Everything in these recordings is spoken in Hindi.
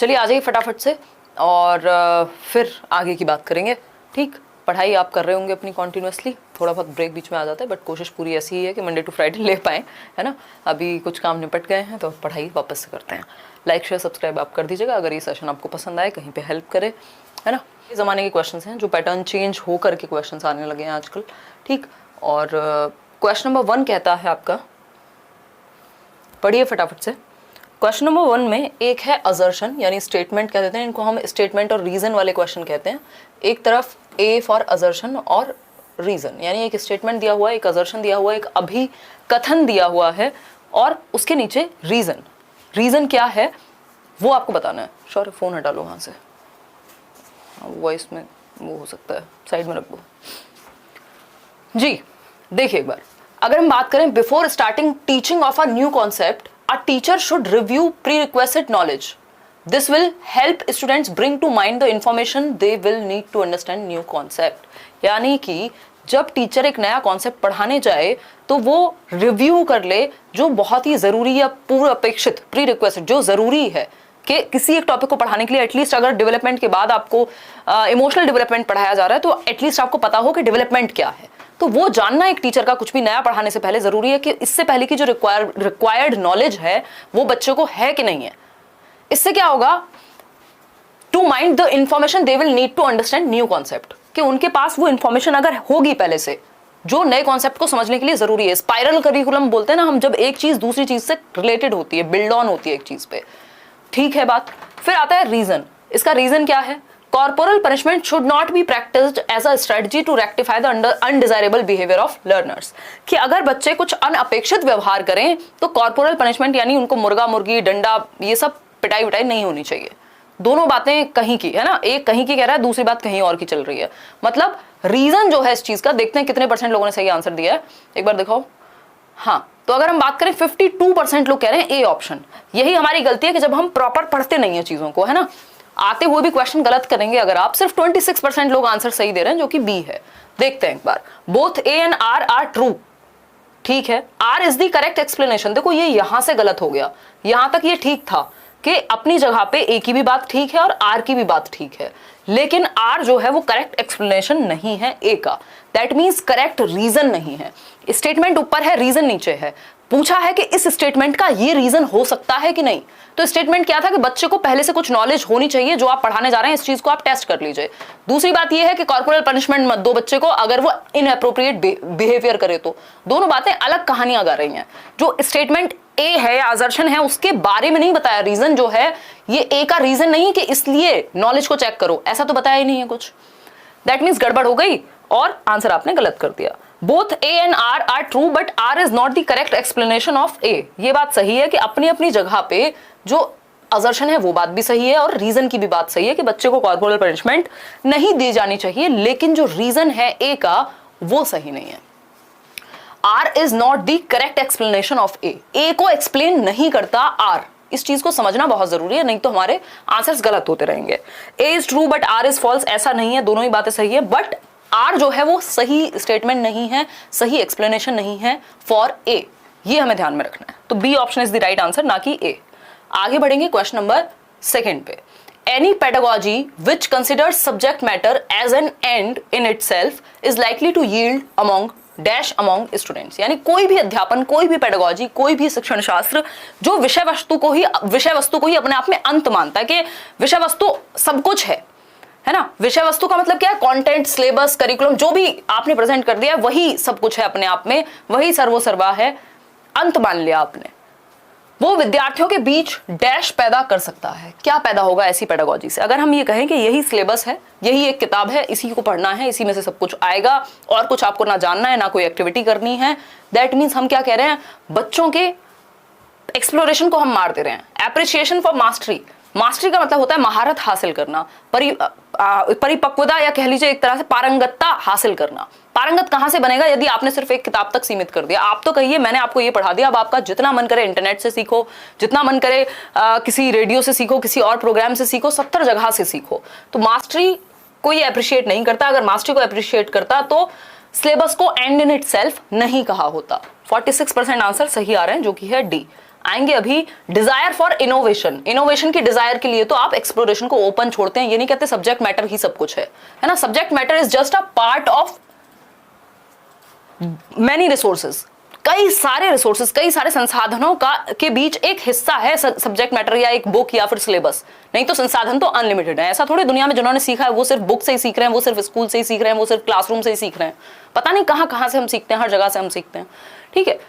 चलिए आ जाइए फटाफट से और फिर आगे की बात करेंगे। ठीक, पढ़ाई आप कर रहे होंगे अपनी कॉन्टिन्यूसली, थोड़ा बहुत ब्रेक बीच में आ जाता है बट कोशिश पूरी ऐसी ही है कि मंडे टू फ्राइडे ले पाएँ, है ना। अभी कुछ काम निपट गए हैं तो पढ़ाई वापस से करते हैं। लाइक शेयर सब्सक्राइब आप कर दीजिएगा अगर ये सेशन आपको पसंद आए, कहीं पे हेल्प करे, है ना। ये ज़माने के क्वेश्चंस हैं जो पैटर्न चेंज हो करके क्वेश्चंस आने लगे हैं आजकल। ठीक, और क्वेश्चन नंबर 1 कहता है आपका, पढ़िए फटाफट से। क्वेश्चन नंबर 1 में एक है असर्शन यानी स्टेटमेंट कह देते हैं, इनको हम स्टेटमेंट और रीजन वाले क्वेश्चन कहते हैं। एक तरफ ए फॉर असर्शन और रीजन, यानी एक स्टेटमेंट दिया हुआ है, एक असर्शन दिया हुआ है, एक अभिकथन दिया हुआ है और उसके नीचे रीजन। रीजन क्या है वो आपको बताना है। सॉरी, फोन हटा लो वहां से, वॉइस में वो हो सकता है, साइड में रख दो जी। देखिए एक बार, अगर हम बात करें before starting teaching of a new concept a teacher should review prerequisite knowledge. This will help students bring to mind the information they will need to understand new concept. यानी कि जब टीचर एक नया कॉन्सेप्ट पढ़ाने जाए तो वो रिव्यू कर ले जो बहुत ही जरूरी या पूर्व अपेक्षित प्रीरिक्विजिट जो जरूरी है कि किसी एक टॉपिक को पढ़ाने के लिए एटलीस्ट अगर डेवलपमेंट के बाद आपको इमोशनल डेवलपमेंट पढ़ाया जा रहा है तो एटलीस्ट आपको पता हो कि डेवलपमेंट क्या है। तो वो जानना एक टीचर का कुछ भी नया पढ़ाने से पहले जरूरी है कि इससे पहले की जो रिक्वायर्ड नॉलेज है वो बच्चों को है कि नहीं है। इससे क्या होगा, to mind the information they will need to understand new concept, कि उनके पास वो इंफॉर्मेशन अगर होगी पहले से जो नए कॉन्सेप्ट को समझने के लिए जरूरी है। स्पाइरल करिकुलम बोलते हैं ना हम, जब एक चीज दूसरी चीज से रिलेटेड होती है, बिल्ड ऑन होती है एक चीज पे। ठीक है बात। फिर आता है रीजन। इसका रीजन क्या है, Corporal punishment should not be practiced as a strategy to rectify the undesirable behavior of learners. कि अगर बच्चे कुछ अनअपेक्षित व्यवहार करें तो कॉर्पोरल पनिशमेंट यानी उनको मुर्गा मुर्गी डंडा ये सब पिटाई विटाई नहीं होनी चाहिए। दोनों बातें कहीं की है ना, एक कहीं की कह रहा है, दूसरी बात कहीं और की चल रही है। मतलब रीजन जो है इस चीज का, देखते हैं कितने % लोगों ने सही आंसर दिया है, एक बार दिखाओ। हाँ, तो अगर हम बात करें 52% लोग कह रहे हैं ए ऑप्शन। यही हमारी गलती है कि जब हम प्रॉपर पढ़ते नहीं है चीजों को, है ना, आते हुए भी क्वेश्चन गलत करेंगे अगर आप। सिर्फ 26% लोग आंसर सही दे रहे हैं जो कि बी है। देखते हैं एक बार, both A and R are true. ठीक है, R is the correct explanation. देखो ये यहां से गलत हो गया, यहां तक ये ठीक था कि अपनी जगह पे ए की भी बात ठीक है और आर की भी बात ठीक है, लेकिन आर जो है वो करेक्ट एक्सप्लेनेशन नहीं है ए का। दैट मीन्स करेक्ट रीजन नहीं है। स्टेटमेंट ऊपर है, रीजन नीचे है। पूछा है कि इस स्टेटमेंट का ये रीजन हो सकता है कि नहीं। तो स्टेटमेंट क्या था कि बच्चे को पहले से कुछ नॉलेज होनी चाहिए जो आप पढ़ाने जा रहे हैं, इस चीज को आप टेस्ट कर लीजिए। दूसरी बात ये है कि कॉर्पोरल पनिशमेंट मत दो बच्चे को अगर वो इनएप्रोप्रिएट बिहेवियर करे तो। दोनों बातें अलग कहानियां गा रही हैं। जो स्टेटमेंट ए है या असर्शन है उसके बारे में नहीं बताया। रीजन जो है ये ए का रीजन नहीं कि इसलिए नॉलेज को चेक करो, ऐसा तो बताया ही नहीं है कुछ। दैट मीन्स गड़बड़ हो गई और आंसर आपने गलत कर दिया। Both A and R are true but R is not the correct explanation of A. ये बात सही है कि अपनी अपनी जगह पे जो असर्शन है वो बात भी सही है और रीजन की भी बात सही है कि बच्चे को कॉर्पोरल पनिशमेंट नहीं दी जानी चाहिए, लेकिन जो रीजन है ए का वो सही नहीं है। R is not the correct explanation of A. A को एक्सप्लेन नहीं करता आर। इस चीज को समझना बहुत जरूरी है, नहीं तो हमारे आंसर्स गलत होते रहेंगे। A is true but R is false, ऐसा नहीं है, दोनों ही बातें सही है, बट आर जो है वो सही स्टेटमेंट नहीं है, सही एक्सप्लेनेशन नहीं है फॉर ए। ये हमें ध्यान में रखना है। तो B option is the right answer, ना कि ए। आगे बढ़ेंगे क्वेश्चन नंबर 2 पे। Any pedagogy which considers subject matter as an end in itself is likely to yield among dash among students. यानी कोई भी अध्यापन, कोई भी पेडागॉजी, कोई भी शिक्षण शास्त्र जो विषय वस्तु को ही अपने आप में अंत मानता है कि विषय वस्तु सब कुछ है ना। विषय वस्तु का मतलब क्या है, कंटेंट, सिलेबस, करिकुलम, जो भी आपने प्रेजेंट कर दिया है वही सब कुछ है अपने आप में, वही सर्वोसर्वा है, अंत मान लिया आपने। वो विद्यार्थियों के बीच डैश पैदा कर सकता है। क्या पैदा होगा ऐसी पेडागॉजी से? अगर हम ये कहें कि यही सिलेबस है, यही एक किताब है, इसी को पढ़ना है, इसी में से सब कुछ आएगा और कुछ आपको ना जानना है, ना कोई एक्टिविटी करनी है, दैट मीन्स हम क्या कह रहे हैं, बच्चों के एक्सप्लोरेशन को हम मार दे रहे हैं। Appreciation for mastery. मास्टरी का मतलब होता है महारत हासिल करना, परिपक्वता या कह लीजिए एक तरह से पारंगतता हासिल करना। पारंगत कहां से बनेगा यदि आपने सिर्फ एक किताब तक सीमित कर दिया। आप तो कहिए मैंने आपको ये पढ़ा दिया, अब आपका जितना मन करे इंटरनेट से सीखो, जितना मन करे किसी रेडियो से सीखो, किसी और प्रोग्राम से सीखो, 70 जगह से सीखो। तो मास्टरी को ये अप्रिशिएट नहीं करता। अगर मास्टरी को अप्रिशिएट करता तो सिलेबस को एंड इन इटसेल्फ नहीं कहा होता। 46% आंसर सही आ रहे हैं जो कि है डी। आएंगे अभी डिजायर फॉर इनोवेशन, इनोवेशन की डिजायर के लिए तो आप एक्सप्लोरेशन को ओपन छोड़ते हैं, ये नहीं कहते सब्जेक्ट मैटर ही सब कुछ है ना, subject matter is just a part of many resources, कई सारे रिसोर्सेज, कई सारे संसाधनों का के बीच एक हिस्सा है सब्जेक्ट मैटर या एक बुक या फिर सिलेबस, नहीं तो संसाधन तो अनलिमिटेड है। ऐसा थोड़ी दुनिया में जिन्होंने सीखा है वो सिर्फ बुक से ही सीख रहे हैं, वो सिर्फ स्कूल से ही सीख रहे हैं, वो सिर्फ क्लासरूम से ही सीख रहे हैं, पता नहीं कहां कहां से हम सीखते हैं, हर जगह से हम सीखते हैं। ठीक है,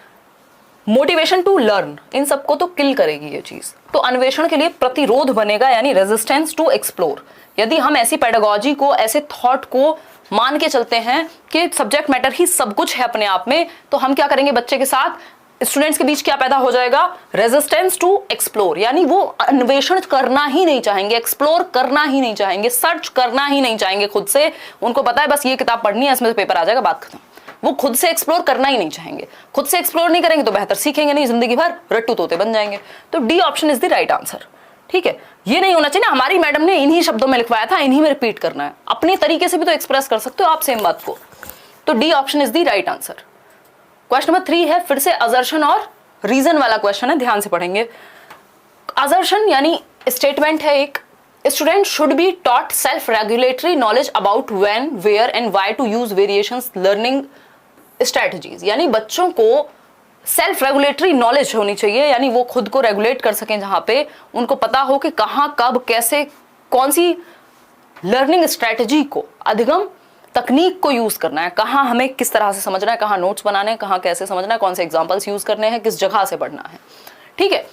मोटिवेशन टू लर्न इन सबको तो किल करेगी ये चीज, तो अन्वेषण के लिए प्रतिरोध बनेगा, यानी रेजिस्टेंस टू एक्सप्लोर। यदि हम ऐसी पेडागोजी को, ऐसे थॉट को मान के चलते हैं कि सब्जेक्ट मैटर ही सब कुछ है अपने आप में, तो हम क्या करेंगे बच्चे के साथ, स्टूडेंट्स के बीच क्या पैदा हो जाएगा, रेजिस्टेंस टू एक्सप्लोर, यानी वो अन्वेषण करना ही नहीं चाहेंगे, एक्सप्लोर करना ही नहीं चाहेंगे, सर्च करना ही नहीं चाहेंगे खुद से, उनको पता है बस ये किताब पढ़नी है, इसमें से पेपर आ जाएगा, बात खत्म। वो खुद से एक्सप्लोर करना ही नहीं चाहेंगे, खुद से एक्सप्लोर नहीं करेंगे तो बेहतर सीखेंगे नहीं, जिंदगी भर रट्टू तोते बन जाएंगे। तो D option is the right answer. ठीक है, ये नहीं होना चाहिए ना हमारी मैडम ने इन्हीं शब्दों में लिखवाया था, इन्हीं में रिपीट करना है, अपने तरीके से भी तो एक्सप्रेस कर सकते हो आप सेम बात को। तो D option is the right answer. Question number 3 है फिर से असर्शन और रीजन वाला क्वेश्चन है, ध्यान से पढ़ेंगे। असर्शन यानी स्टेटमेंट है एक, student should be taught self regulatory knowledge about when, where and why to use variations learning strategies, यानी बच्चों को सेल्फ रेगुलेटरी नॉलेज होनी चाहिए, यानी वो खुद को रेगुलेट कर सकें, जहां पे उनको पता हो कि कहां कब कैसे कौन सी लर्निंग स्ट्रेटजी को, अधिगम तकनीक को यूज करना है, कहां हमें किस तरह से समझना है, कहां नोट्स बनाने हैं, कहां कैसे समझना है, कौन से एग्जांपल्स यूज करने हैं, किस जगह से पढ़ना है। ठीक है,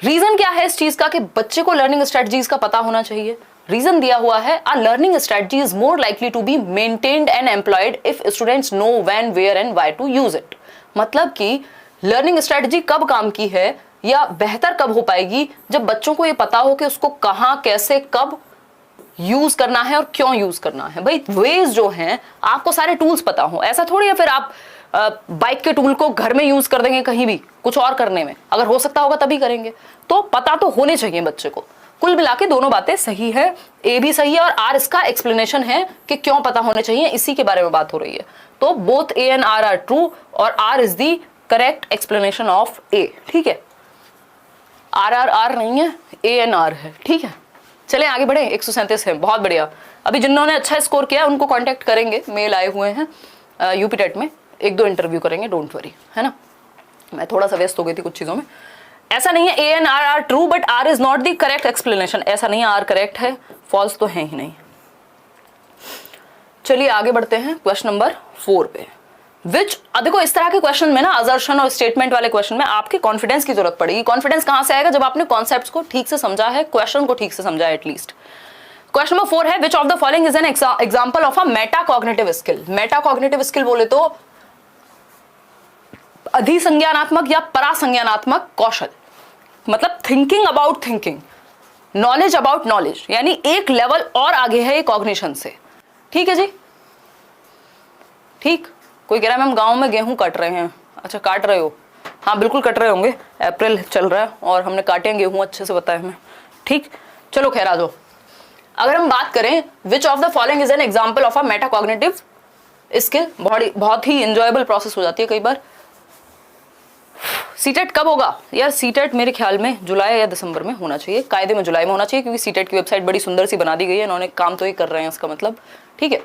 रीजन क्या है इस चीज का कि बच्चे को लर्निंग स्ट्रेटजीज का पता होना चाहिए। रीजन दिया हुआ है, a learning strategy is more likely to be maintained and employed if students know when, where and why to use it. मतलब कि लर्निंग स्ट्रेटजी कब काम की है या बेहतर कब हो पाएगी, जब बच्चों को ये पता हो कि उसको कहां, कैसे, कब यूज करना है और क्यों यूज करना है। भाई वेज जो हैं, आपको सारे टूल्स पता हो, ऐसा थोड़ी है फिर आप बाइक के टूल को घर में यूज कर देंगे कहीं भी कुछ और करने में, अगर हो सकता होगा तभी करेंगे। तो पता तो होने चाहिए बच्चे को। कुल मिला के दोनों बातें सही है, ए भी सही है और आर इसका एक्सप्लेनेशन है कि क्यों पता होने चाहिए, इसी के बारे में बात हो रही है। तो both A and R true और R is the correct explanation of A. ठीक है, आर नहीं है, ए एन आर है। ठीक है, चले आगे बढ़े। 137 है, बहुत बढ़िया। अभी जिन्होंने अच्छा स्कोर किया उनको कांटेक्ट करेंगे, मेल आए हुए हैं यूपी टेट में, 1-2 इंटरव्यू करेंगे, डोंट वरी, है ना। मैं थोड़ा सा व्यस्त हो गई थी कुछ चीजों में। ऐसा नहीं है A and R are true but R is not the correct explanation, ऐसा नहीं है आर करेक्ट है, फॉल्स तो है ही नहीं। चलिए आगे बढ़ते हैं क्वेश्चन नंबर 4 पे। देखो इस तरह के क्वेश्चन में ना, असर्शन और स्टेटमेंट वाले क्वेश्चन में आपके कॉन्फिडेंस की जरूरत पड़ेगी। कॉन्फिडेंस कहां से आएगा, जब आपने कॉन्सेप्ट्स को ठीक से समझा है, क्वेश्चन को ठीक से समझा है एटलीस्ट। क्वेश्चन नंबर 4 है, विच of the following is an example of a metacognitive skill. Metacognitive skill बोले तो अधिसंज्ञानात्मक या परासंज्ञानात्मक कौशल, मतलब thinking about thinking, knowledge about knowledge, यानी एक लेवल और आगे है ये कॉग्निशन से। ठीक है जी, ठीक। कोई कह रहा है मैम गांव में गेहूं काट रहे हैं, अच्छा काट रहे हो, हाँ बिल्कुल कट रहे होंगे, अप्रैल चल रहा है और हमने काटे हैं गेहूं, अच्छे से पता है हमें। ठीक, चलो खैर आ जाओ। अगर हम बात करें विच of the following is an example of a metacognitive skill, बहुत ही एंजॉयबल प्रोसेस हो जाती है कई बार। सीटेट कब होगा यार? सीटेट मेरे ख्याल में जुलाई या दिसंबर में होना चाहिए, कायदे में जुलाई में होना चाहिए, क्योंकि सीटेट की वेबसाइट बड़ी सुंदर सी बना दी गई है, इन्होंने काम तो ये कर रहे हैं इसका मतलब। ठीक है,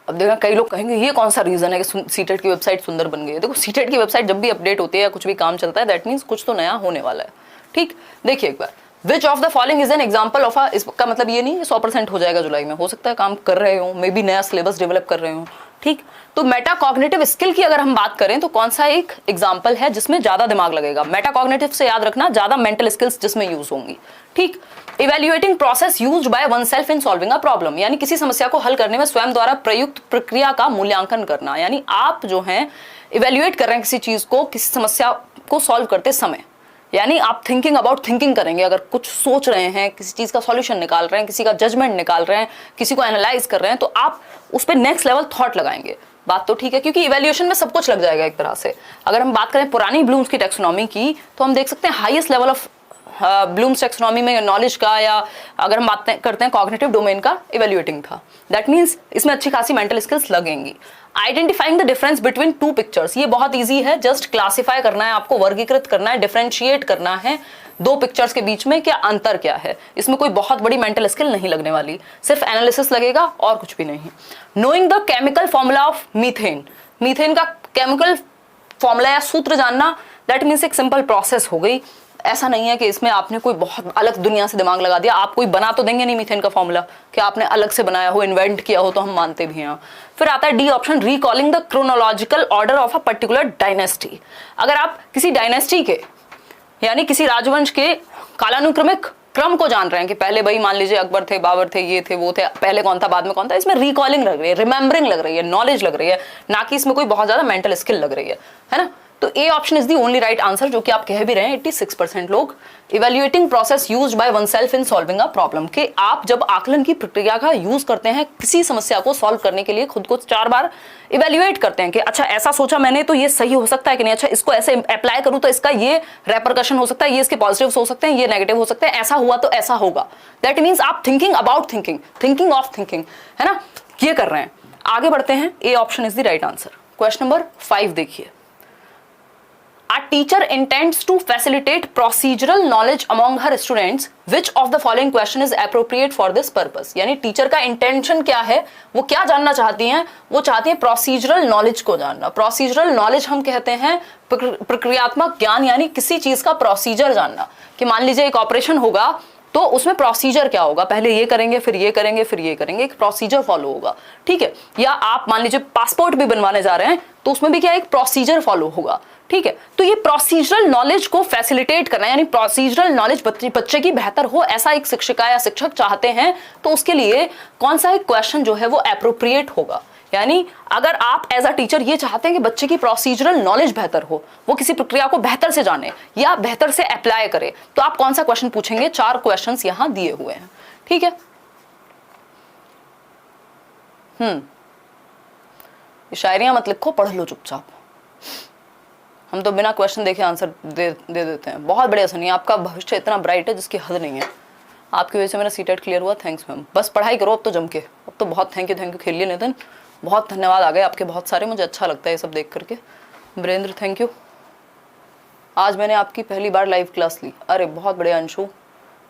अब देखना कई लोग कहेंगे ये कौन सा रीजन है कि सीटेट की वेबसाइट सुंदर बन गई है। देखो सीटेट की वेबसाइट जब भी अपडेट होती है या कुछ भी काम चलता है, दैट मीन्स कुछ तो नया होने वाला है। ठीक, देखिए एक बार, which of the following is an example of a, इसका मतलब ये नहीं 100% हो जाएगा जुलाई में, हो सकता है काम कर रहे हो, मे बी नया सिलेबस डेवलप कर रहे हो। ठीक, तो मेटाकॉग्निटिव स्किल की अगर हम बात करें तो कौन सा एक एग्जांपल है जिसमें ज्यादा दिमाग लगेगा? मेटाकॉग्निटिव से याद रखना, ज्यादा मेंटल स्किल्स जिसमें यूज होंगी। ठीक, evaluating process used by oneself in solving a problem, यानी किसी समस्या को हल करने में स्वयं द्वारा प्रयुक्त प्रक्रिया का मूल्यांकन करना, यानी आप जो हैं इवैल्यूएट कर रहे हैं किसी चीज को, किसी समस्या को सॉल्व करते समय, यानी आप थिंकिंग अबाउट थिंकिंग करेंगे। अगर कुछ सोच रहे हैं, किसी चीज का सॉल्यूशन निकाल रहे हैं, किसी का जजमेंट निकाल रहे हैं, किसी को एनालाइज कर रहे हैं, तो आप उस पर नेक्स्ट लेवल थॉट लगाएंगे। बात तो ठीक है, क्योंकि इवैल्यूएशन में सब कुछ लग जाएगा एक तरह से। अगर हम बात करें पुरानी ब्लूम्स की टैक्सोनॉमी की, तो हम देख सकते हैं highest level of Bloom's taxonomy में नॉलेज का, या अगर हम बात करते हैं कॉग्निटिव डोमेन का, इवैल्यूएटिंग था। दैट मीन्स इसमें अच्छी खासी मेंटल स्किल्स लगेंगी। Identifying the difference between two pictures, ये बहुत इजी है, जस्ट क्लासिफाई करना है आपको, वर्गीकृत करना है, डिफरेंशिएट करना है दो पिक्चर्स के बीच में क्या अंतर क्या है। इसमें कोई बहुत बड़ी मेंटल स्किल नहीं लगने वाली, सिर्फ एनालिसिस लगेगा और कुछ भी नहीं। Knowing the chemical formula of methane, methane का केमिकल फॉर्मूला या सूत्र जानना, दैट मीन्स एक सिंपल प्रोसेस हो गई। ऐसा नहीं है कि इसमें आपने कोई बहुत अलग दुनिया से दिमाग लगा दिया, आप कोई बना तो देंगे नहीं मीथेन का फॉर्मूला कि आपने अलग से बनाया हो, इन्वेंट किया हो, तो हम मानते भी हैं। फिर आता है D option, recalling the chronological order of a particular dynasty. अगर आप किसी डायनेस्टी के यानी किसी राजवंश के कालानुक्रमिक क्रम को जान रहे हैं कि पहले भाई मान लीजिए अकबर थे, बाबर थे, ये थे, वो थे, पहले कौन था, बाद में कौन था, इसमें रिकॉलिंग लग रही है, रिमेंबरिंग लग रही है, नॉलेज लग रही है, ना कि इसमें कोई बहुत ज्यादा मेंटल स्किल लग रही है ना। तो ए option is the only right answer, जो कि आप कह भी रहे हैं 86% लोग। Evaluating process used by oneself in solving a problem, कि आप जब आकलन की प्रक्रिया का यूज करते हैं किसी समस्या को सॉल्व करने के लिए, खुद को 4 बार इवेल्युएट करते हैं कि अच्छा ऐसा सोचा मैंने तो ये सही हो सकता है कि नहीं, अच्छा इसको ऐसे अप्लाई करूं तो इसका ये रेपरकशन हो सकता है, ये इसके पॉजिटिव्स हो सकते हैं, ये नेगेटिव हो सकते हैं, ऐसा हुआ तो ऐसा होगा। दैट मीन्स आप thinking about thinking, thinking of thinking, है ना, ये कर रहे हैं। आगे बढ़ते हैं, ए option is the right answer. Question number 5 देखिए, A teacher intends to facilitate procedural knowledge among her students. Which of the following question is appropriate for this purpose? यानी टीचर का इंटेंशन क्या है, वो क्या जानना चाहती हैं, वो चाहती है प्रोसीजरल नॉलेज को जानना। प्रोसीजरल नॉलेज हम कहते हैं प्रक्रियात्मक ज्ञान, यानी किसी चीज का प्रोसीजर जानना, कि मान लीजिए एक ऑपरेशन होगा तो उसमें प्रोसीजर क्या होगा, पहले ये करेंगे फिर ये करेंगे फिर ये करेंगे, एक प्रोसीजर फॉलो होगा, ठीक है। या आप मान लीजिए पासपोर्ट भी बनवाने जा रहे हैं तो उसमें भी क्या एक प्रोसीजर फॉलो होगा, ठीक है। तो ये प्रोसीजरल नॉलेज को फैसिलिटेट करना, यानी प्रोसीजरल नॉलेज बच्चे की बेहतर हो, ऐसा एक शिक्षिका या शिक्षक चाहते हैं, तो उसके लिए कौन सा एक क्वेश्चन जो है वो एप्रोप्रिएट होगा। यानी अगर आप एज अ टीचर ये चाहते हैं कि बच्चे की प्रोसीजरल नॉलेज बेहतर हो, वो किसी प्रक्रिया को बेहतर से जाने या बेहतर से अप्लाई करे, तो आप कौन सा क्वेश्चन पूछेंगे। 4 क्वेश्चंस यहां दिए हुए हैं, ठीक है। शायरियां मत लिखो, पढ़ लो चुपचाप, हम तो बिना क्वेश्चन देखे आंसर दे देते हैं। बहुत बढ़िया सुनिए, आपका भविष्य इतना ब्राइट है जिसकी हद नहीं है, आपकी वजह से मेरा सीटेट क्लियर हुआ, थैंक्स मैम। बस पढ़ाई करो अब तो जम के, अब तो बहुत थैंक यू खेल लिए नितिन, बहुत धन्यवाद आ गए आपके बहुत सारे, मुझे अच्छा लगता है ये सब देख करके। वीरेंद्र थैंक यू, आज मैंने आपकी पहली बार लाइव क्लास ली, अरे बहुत बढ़िया अंशु,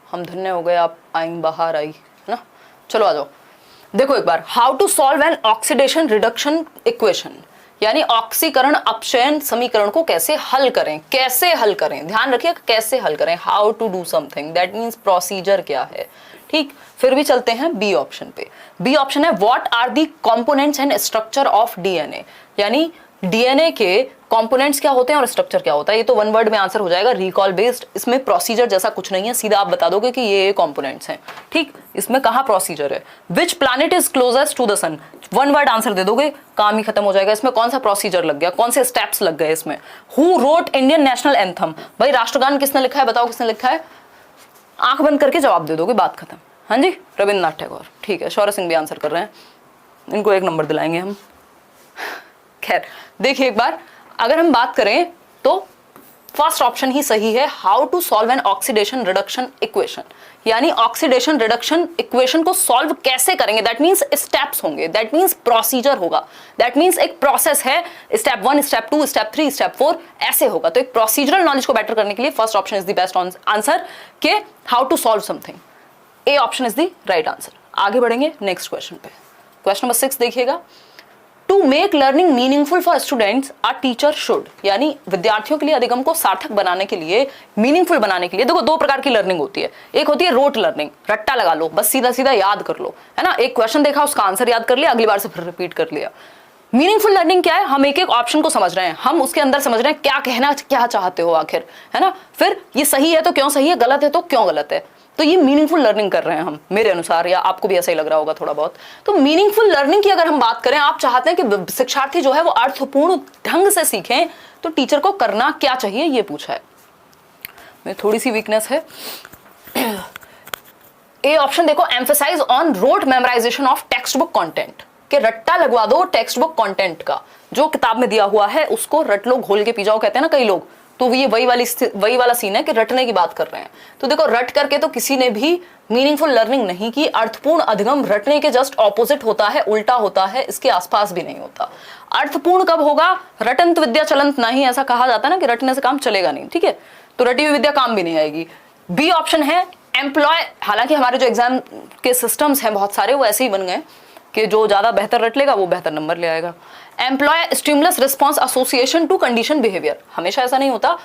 हम धन्य हो गए आप आई बाहर आई, है ना। चलो आ जाओ, देखो एक बार, how to solve an oxidation reduction equation, यानी ऑक्सीकरण अपचयन समीकरण को कैसे हल करें, कैसे हल करें, ध्यान रखिए कैसे हल करें, how to do something, that means procedure क्या है, ठीक। फिर भी चलते हैं बी ऑप्शन पे। बी ऑप्शन है what are the components and structure of DNA, यानी डीएनए के कंपोनेंट्स क्या होते हैं और स्ट्रक्चर क्या होता है। ये तो 1 वर्ड में आंसर हो जाएगा, रिकॉल बेस्ड, इसमें प्रोसीजर जैसा कुछ नहीं है, सीधा आप बता दोगे कि ये कंपोनेंट्स हैं, ठीक। इसमें कहाँ प्रोसीजर है। Which planet is closest to the sun, 1 word answer दे दोगे, काम ही खत्म हो जाएगा। इसमें कौन सा प्रोसीजर लग गया, कौन से स्टेप्स लग गए इसमें। Who wrote Indian national anthem, भाई राष्ट्रगान किसने लिखा है, बताओ किसने लिखा है, आंख बंद करके जवाब दे दोगे, बात खत्म। हाँ जी, रविन्द्रनाथ टैगोर, ठीक है। शौर्य सिंह भी आंसर कर रहे हैं, इनको 1 नंबर दिलाएंगे हम। खैर देखिए एक बार, अगर हम बात करें तो फर्स्ट ऑप्शन ही सही है, how to solve an oxidation reduction equation, यानी ऑक्सीडेशन रिडक्शन इक्वेशन को सॉल्व कैसे करेंगे, दैट मींस स्टेप्स होंगे, दैट मींस प्रोसीजर होगा, दैट मींस एक प्रोसेस है, स्टेप 1 स्टेप 2 स्टेप 3 स्टेप 4 ऐसे होगा। तो एक प्रोसीजरल नॉलेज को बेटर करने के लिए first option is the best answer के how to solve something, A option is the right answer. आगे बढ़ेंगे नेक्स्ट क्वेश्चन पे। क्वेश्चन नंबर 6 देखिएगा, to make learning meaningful for students a teacher should, यानी विद्यार्थियों के लिए अधिगम को सार्थक बनाने के लिए, मीनिंगफुल बनाने के लिए, देखो 2 प्रकार की लर्निंग होती है। एक होती है रोट लर्निंग, रट्टा लगा लो, बस सीधा सीधा याद कर लो, है ना, एक क्वेश्चन देखा उसका आंसर याद कर लिया, अगली बार से फिर रिपीट कर लिया। मीनिंगफुल लर्निंग क्या है, हम एक एक ऑप्शन को समझ रहे हैं, हम उसके अंदर समझ रहे हैं क्या कहना क्या चाहते हो आखिर, है ना, फिर ये सही है तो क्यों सही है, गलत है तो क्यों गलत है, तो ये मीनिंगफुल लर्निंग कर रहे हैं हम, मेरे अनुसार, या आपको भी ऐसा ही लग रहा होगा थोड़ा बहुत। तो मीनिंगफुल लर्निंग की अगर हम बात करें, आप चाहते हैं कि शिक्षार्थी जो है वो अर्थपूर्ण ढंग से सीखें, तो टीचर को करना क्या चाहिए ये पूछा है। मेरी थोड़ी सी वीकनेस है, ए ऑप्शन देखो, emphasize on rote memorization of text book content, कि रट्टा लगवा दो टेक्स्ट बुक कंटेंट का, जो किताब में दिया हुआ है उसको रट लो, घोल के पी जाओ कहते हैं ना कई लोग, तो तो ये वही वाला सीन है कि रटने की बात कर रहे हैं। तो देखो, रट करके तो किसी ने भी मीनिंगफुल लर्निंग नहीं की। अर्थपूर्ण अधिगम रटने के जस्ट ऑपोजिट होता है, उल्टा होता है, इसके आसपास भी नहीं होता। अर्थपूर्ण कब होगा? रटंत विद्या चलंत नहीं, ऐसा कहा जाता है ना कि रटने से काम चलेगा नहीं, ठीक है, तो रटी हुई विद्या काम भी नहीं आएगी। बी ऑप्शन है एम्प्लॉय। हालांकि हमारे जो एग्जाम के सिस्टम्स हैं बहुत सारे वो ऐसे ही बन गए कि जो ज्यादा बेहतर रट लेगा वो बेहतर नंबर ले आएगा। Employ stimulus response association to condition behaviour, हमेशा ऐसा नहीं होता।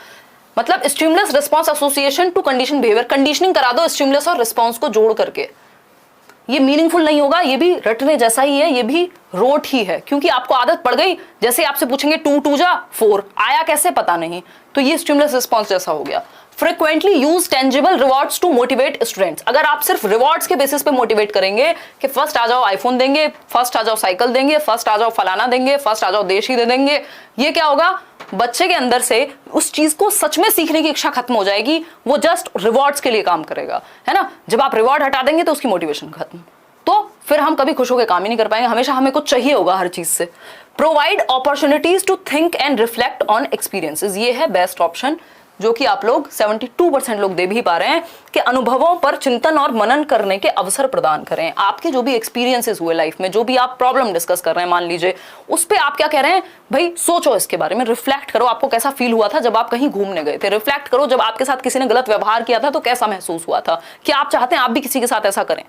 मतलब stimulus response association to condition behaviour, conditioning करा दो स्टिमुलस और रिस्पॉन्स को जोड़ करके, ये मीनिंगफुल नहीं होगा। ये भी रटने जैसा ही है, ये भी रोट ही है, क्योंकि आपको आदत पड़ गई। जैसे आपसे पूछेंगे 2 2 जा 4 आया कैसे पता नहीं, तो ये स्टिमुलस रिस्पॉन्स जैसा हो गया। Frequently use tangible rewards to motivate students, अगर आप सिर्फ रिवॉर्ड्स के बेसिस पे मोटिवेट करेंगे कि फर्स्ट आ जाओ आईफोन देंगे, फर्स्ट आ जाओ साइकिल देंगे, फर्स्ट आ जाओ फलाना देंगे, फर्स्ट आ जाओ देश ही दे देंगे, ये क्या होगा? बच्चे के अंदर से उस चीज को सच में सीखने की इच्छा खत्म हो जाएगी, वो जस्ट रिवॉर्ड्स के लिए काम करेगा, है ना। जब आप रिवॉर्ड हटा देंगे तो उसकी मोटिवेशन खत्म, तो फिर हम कभी खुश होकर काम ही नहीं कर पाएंगे, हमेशा हमें कुछ चाहिए होगा हर चीज से। Provide opportunities to think and reflect on experiences, ये है बेस्ट ऑप्शन, जो कि आप लोग 72% लोग दे भी पा रहे हैं कि अनुभवों पर चिंतन और मनन करने के अवसर प्रदान करें। आपके जो भी एक्सपीरियंसेस हुए लाइफ में, जो भी आप प्रॉब्लम डिस्कस कर रहे हैं मान लीजिए, उस पे आप क्या कह रहे हैं भाई, सोचो इसके बारे में, रिफ्लेक्ट करो, आपको कैसा फील हुआ था जब आप कहीं घूमने गए थे, रिफ्लेक्ट करो जब आपके साथ किसी ने गलत व्यवहार किया था तो कैसा महसूस हुआ था, क्या आप चाहते हैं आप भी किसी के साथ ऐसा करें।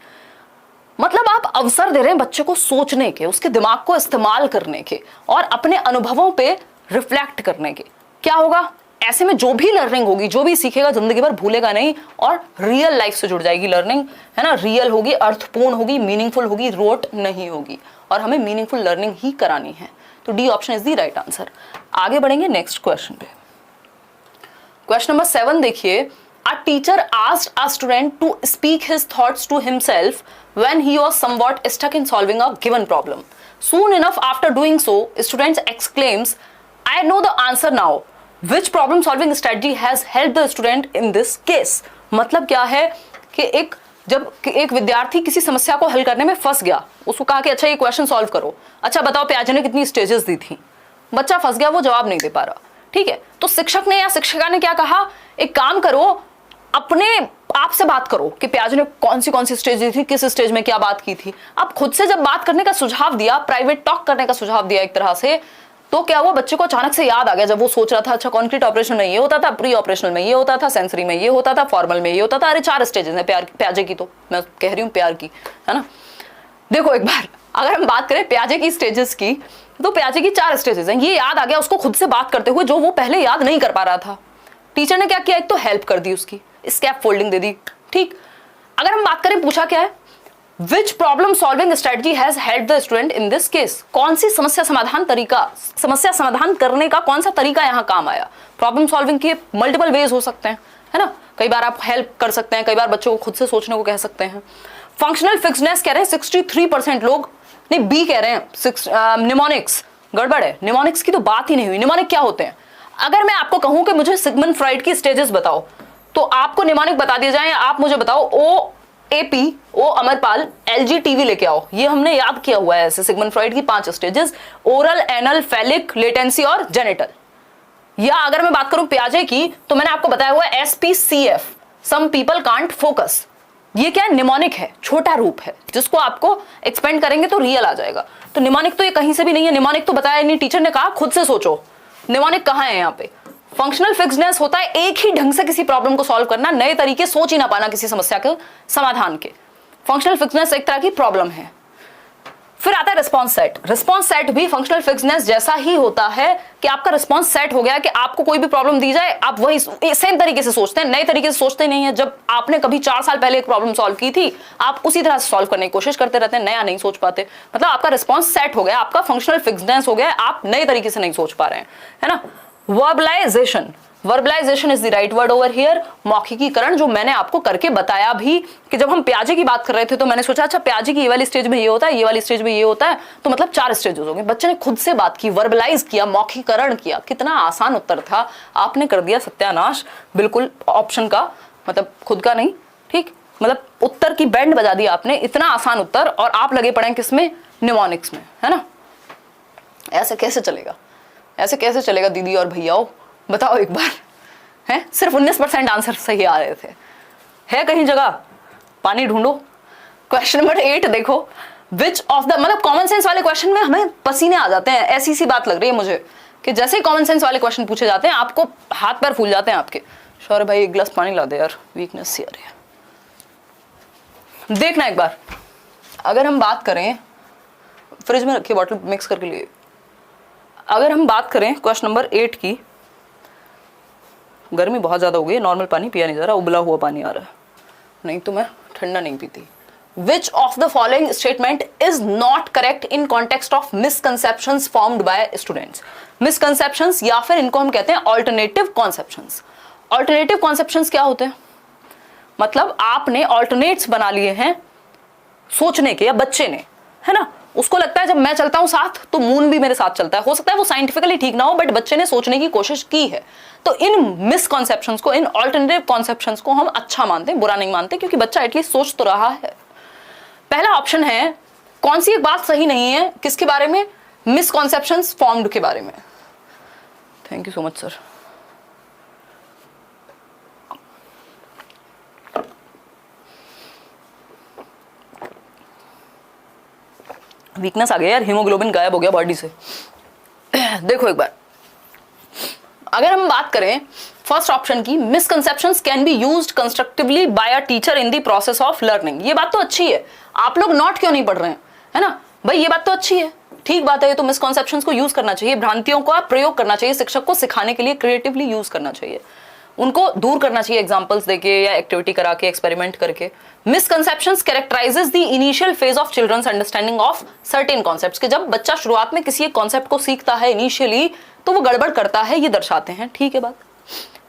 मतलब आप अवसर दे रहे हैं बच्चे को सोचने के, उसके दिमाग को इस्तेमाल करने के और अपने अनुभवों पे रिफ्लेक्ट करने के। क्या होगा? ऐसे में जो भी लर्निंग होगी, जो भी सीखेगा जिंदगी भर भूलेगा नहीं और रियल लाइफ से जुड़ जाएगी लर्निंग, है ना। रियल होगी, अर्थपूर्ण होगी, मीनिंगफुल होगी, रोट नहीं होगी, और हमें मीनिंगफुल लर्निंग ही करानी है। तो D option is the right answer. आगे बढ़ेंगे नेक्स्ट क्वेश्चन पे। क्वेश्चन नंबर 7 देखिए, A teacher asked a student to speak his thoughts to himself when he was somewhat stuck in solving a given problem. Soon enough after doing so, student exclaims, I know the answer now. Which problem solving strategy has helped the student in this case? मतलब क्या है कि जब एक विद्यार्थी किसी समस्या को हल करने में फंस गया, उसको कहा कि अच्छा ये क्वेश्चन सॉल्व करो, अच्छा बताओ पियाजे ने कितनी स्टेजेस दी थी, बच्चा फंस गया, वो जवाब नहीं दे पा रहा, ठीक है। तो शिक्षक ने या शिक्षिका ने क्या कहा, एक काम करो, अपने आप से बात करो कि पियाजे ने कौन सी स्टेज दी थी, किस स्टेज में क्या बात की थी। आप खुद से जब बात करने का सुझाव दिया, प्राइवेट टॉक करने का सुझाव दिया एक तरह से, तो क्या हुआ, बच्चे को अचानक से याद आ गया। जब वो सोच रहा था अच्छा कॉन्क्रीट ऑपरेशन में ये होता था, प्री ऑपरेशनल में ये होता था, सेंसरी में ये होता था, फॉर्मल में ये होता था, अरे 4 स्टेजेस हैं प्याजे की, तो मैं कह रही हूँ प्यार की, है ना। देखो एक बार अगर हम बात करें प्याजे की स्टेजेस की, तो प्याजे की 4 स्टेजेस हैं, ये याद आ गया उसको खुद से बात करते हुए, जो वो पहले याद नहीं कर पा रहा था। टीचर ने क्या किया, एक तो हेल्प कर दी, उसकी स्कैप फोल्डिंग दे दी, ठीक। अगर हम बात करें, पूछा क्या है, which problem solving strategy has helped the student in this case, कौन सी समस्या समाधान करने का कौन सा तरीका यहाँ काम आया। प्रॉब्लम सॉल्विंग के मल्टीपल वेज हो सकते हैं, है ना। कई बार आप हेल्प कर सकते हैं, कई बार बच्चों को खुद से सोचने को कह सकते हैं। फंक्शनल फिक्सनेस कह रहे हैं 63% लोग, नहीं बी कह रहे हैं निमोनिक्स, गड़बड़ है, निमोनिक्स की तो बात ही नहीं हुई। निमोनिक क्या होते हैं? अगर मैं आपको कहूं कि मुझे सिगमंड फ्रॉइड की स्टेजेस बताओ, तो आपको निमोनिक बता दिया जाए, आप मुझे बताओ OAP, ओ अमरपाल, LGTV लेके आओ, ये हमने याद किया हुआ है ऐसे सिगमंड फ्रॉइड की 5 स्टेजेस, ओरल, एनल, फेलिक, लेटेंसी और जेनिटल। या अगर मैं बात करूं पियाजे की, तो मैंने आपको बताया हुआ है SPCF, some people can't focus. ये क्या है? निमोनिक है, छोटा रूप है, जिसको आपको एक्सपेंड करेंगे तो रियल आ जाएगा। तो निमोनिक तो ये कहीं से भी नहीं है, निमोनिक तो बताया नहीं, टीचर ने कहा खुद से सोचो। निमोनिक कहाँ है यहाँ पे? फंक्शनल फिक्सनेस होता है एक ही ढंग से किसी प्रॉब्लम को सॉल्व करना, नए तरीके सोच ही ना पाना किसी समस्या के समाधान के। फंक्शनल फिक्सनेस एक तरह की प्रॉब्लम है। फिर आता है रिस्पॉन्स सेट। रिस्पॉन्स सेट भी फंक्शनल फिक्सनेस जैसा ही होता है कि आपका रिस्पॉन्स सेट हो गया कि आपको कोई भी प्रॉब्लम दी जाए, आप वही सेम तरीके से सोचते हैं, नए तरीके से सोचते नहीं है। जब आपने कभी 4 साल पहले एक प्रॉब्लम सॉल्व की थी, आप उसी तरह से सॉल्व करने की कोशिश करते रहते हैं, नया नहीं सोच पाते। मतलब आपका रिस्पॉन्स सेट हो गया, आपका फंक्शनल फिक्सनेस हो गया, आप नए तरीके से नहीं सोच पा रहे हैं, है ना। Verbalization, verbalization is the right word over here. मौखिकीकरण, जो मैंने आपको करके बताया भी कि जब हम प्याजे की बात कर रहे थे तो मैंने सोचा अच्छा प्याजे की ये वाली स्टेज में ये होता है, ये वाली स्टेज में ये होता है, तो मतलब 4 स्टेजेस हो गए। बच्चे ने खुद से बात की, वर्बलाइज किया, मौखिकरण किया। कितना आसान उत्तर था, आपने कर दिया सत्यानाश बिल्कुल ऑप्शन का, मतलब खुद का नहीं, ठीक, मतलब उत्तर की बैंड बजा दी आपने। इतना आसान उत्तर और आप लगे पड़े किसमें? निमोनिक्स में, है ना। ऐसे कैसे चलेगा, ऐसे कैसे चलेगा दीदी और भैयाओ, बताओ एक बार। है, सिर्फ 19% आंसर सही आ रहे थे। है कहीं जगह, पानी ढूंढो। क्वेश्चन नंबर 8 देखो, विच ऑफ द, मतलब कॉमन सेंस वाले क्वेश्चन में हमें पसीने आ जाते हैं, ऐसी सी बात लग रही है मुझे कि जैसे ही कॉमन सेंस वाले क्वेश्चन पूछे जाते हैं आपको हाथ पैर फूल जाते हैं आपके। शौर्य भाई एक गिलास पानी ला दे यार, वीकनेस सी आ रही है। देखना एक बार, अगर हम बात करें, फ्रिज में रखिए बॉटल मिक्स करके लिए, अगर हम बात करें क्वेश्चन नंबर 8 की, गर्मी बहुत ज्यादा हो गई है, नॉर्मल पानी पिया नहीं जा रहा, उबला हुआ पानी आ रहा है, नहीं तो मैं ठंडा नहीं पीती। Which of the following statement is not correct in context of misconceptions formed by students? Misconceptions या फिर इनको हम कहते हैं alternative conceptions। Alternative conceptions क्या होते हैं? मतलब आपने alternates बना लिए हैं सोचने के, या बच्चे ने, है ना, उसको लगता है जब मैं चलता हूं साथ तो मून भी मेरे साथ चलता है। हो सकता है वो साइंटिफिकली ठीक ना हो, बट बच्चे ने सोचने की कोशिश की है। तो इन मिसकॉन्सेप्शंस को, इन ऑल्टरनेटिव कॉन्सेप्शंस को हम अच्छा मानते हैं, बुरा नहीं मानते, क्योंकि बच्चा एटलीस्ट सोच तो रहा है। पहला ऑप्शन है, कौन सी एक बात सही नहीं है, किसके बारे में? मिसकॉन्सेप्शंस फॉर्म्ड के बारे में। Thank you so much sir. Weakness आ गया यार, हीमोग्लोबिन गायब हो गया बॉडी से। देखो एक बार, अगर हम बात करें फर्स्ट ऑप्शन की, misconceptions can be used constructively by a teacher in the process of learning. ये बात तो अच्छी है, आप लोग नोट क्यों नहीं पढ़ रहे हैं, है ना भाई, ये बात तो अच्छी है, ठीक बात है। ये तो मिसकंसेप्शंस को यूज करना चाहिए, भ्रांतियों का प्रयोग करना चाहिए, शिक्षक को सिखाने के लिए क्रिएटिवली यूज करना चाहिए, उनको दूर करना चाहिए एग्जांपल्स देके या एक्टिविटी करा के, एक्सपेरिमेंट करके। Misconceptions characterizes the initial phase of children's understanding of certain concepts, कि जब बच्चा शुरुआत में किसी एक कॉन्सेप्ट को सीखता है इनिशियली तो वो गड़बड़ करता है, ये दर्शाते हैं, ठीक है बात।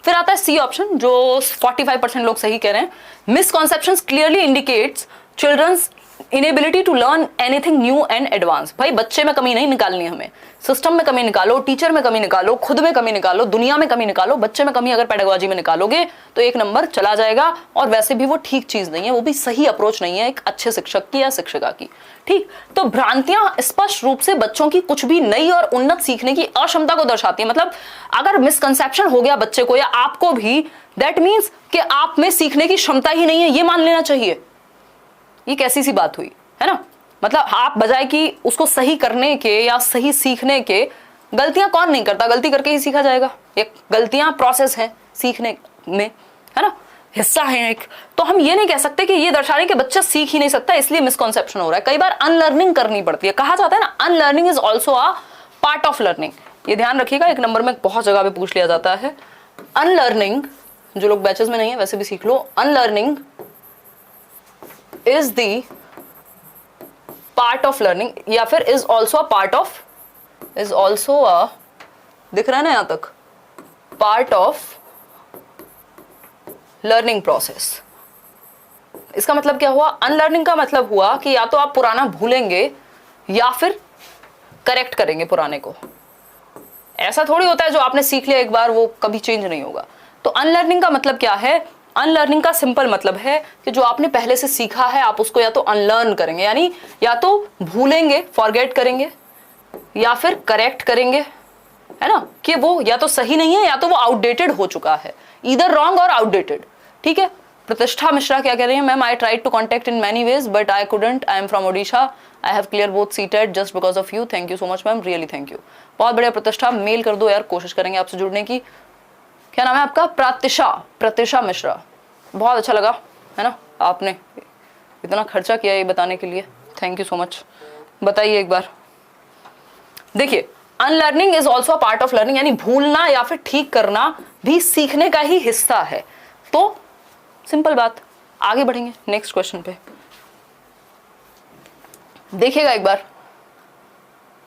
फिर आता है सी ऑप्शन, जो 45% लोग सही कह रहे हैं। Misconceptions clearly indicates children's inability to learn anything new and advance. भाई बच्चे में कमी नहीं निकालनी है हमें, सिस्टम में कमी निकालो, टीचर में कमी निकालो, खुद में कमी निकालो, दुनिया में कमी निकालो, बच्चे में कमी अगर पेडागोजी में निकालोगे तो एक नंबर चला जाएगा। और वैसे भी वो ठीक चीज नहीं है, वो भी सही अप्रोच नहीं है एक अच्छे शिक्षक की या शिक्षिका की, ठीक। तो भ्रांतियां स्पष्ट रूप से बच्चों की कुछ भी नई और उन्नत सीखने की अक्षमता को दर्शाती है। मतलब अगर मिसकंसेप्शन हो गया बच्चे को या आपको भी, दैट मीन्स कि आप में सीखने की क्षमता ही नहीं है, ये मान लेना चाहिए। ये कैसी सी बात हुई, है ना। मतलब आप बजाय कि उसको सही करने के या सही सीखने के, गलतियां कौन नहीं करता, गलती करके ही सीखा जाएगा। एक गलतियां प्रोसेस है सीखने में, है ना, हिस्सा है एक। तो हम ये नहीं कह सकते कि ये दर्शा रहे कि बच्चा सीख ही नहीं सकता इसलिए मिसकॉन्सेप्शन हो रहा है। कई बार अनलर्निंग करनी पड़ती है, कहा जाता है ना, unlearning is also a part of learning. ये ध्यान रखिएगा, एक नंबर में बहुत जगह पे पूछ लिया जाता है। अनलर्निंग, जो लोग बैचेस में नहीं है वैसे भी सीख लो, unlearning is the part of learning, या फिर is also a part of, is also a, दिख रहा है ना यहां तक, part of learning process। इसका मतलब क्या हुआ? अनलर्निंग का मतलब हुआ कि या तो आप पुराना भूलेंगे या फिर करेक्ट करेंगे पुराने को। ऐसा थोड़ी होता है जो आपने सीख लिया एक बार वो कभी चेंज नहीं होगा। तो अनलर्निंग का मतलब क्या है? अनलर्निंग का सिंपल मतलब है कि जो आपने पहले से सीखा है आप उसको या तो अनलर्न करेंगे, यानी या तो भूलेंगे, फॉरगेट करेंगे, या फिर करेक्ट करेंगे, है ना, कि वो या तो सही नहीं है या तो वो आउटडेटेड हो चुका है, ईदर रॉन्ग और आउटडेटेड, ठीक है। प्रतिष्ठा मिश्रा क्या कह रही है? Ma'am I tried to contact in many ways but I couldn't, I am from Odisha, I have clear both CTET just because of you, thank you so much ma'am, really thank you. बहुत बढ़िया प्रतिष्ठा, मेल कर दो यार, कोशिश करेंगे आपसे जुड़ने की। क्या नाम है आपका? प्रतिष्ठा मिश्रा। बहुत अच्छा लगा, है ना, आपने इतना खर्चा किया ये बताने के लिए, थैंक यू सो मच। बताइए एक बार, देखिए unlearning is also part of learning, यानी भूलना या फिर ठीक करना भी सीखने का ही हिस्सा है। तो सिंपल बात, आगे बढ़ेंगे नेक्स्ट क्वेश्चन पे, देखिएगा एक बार।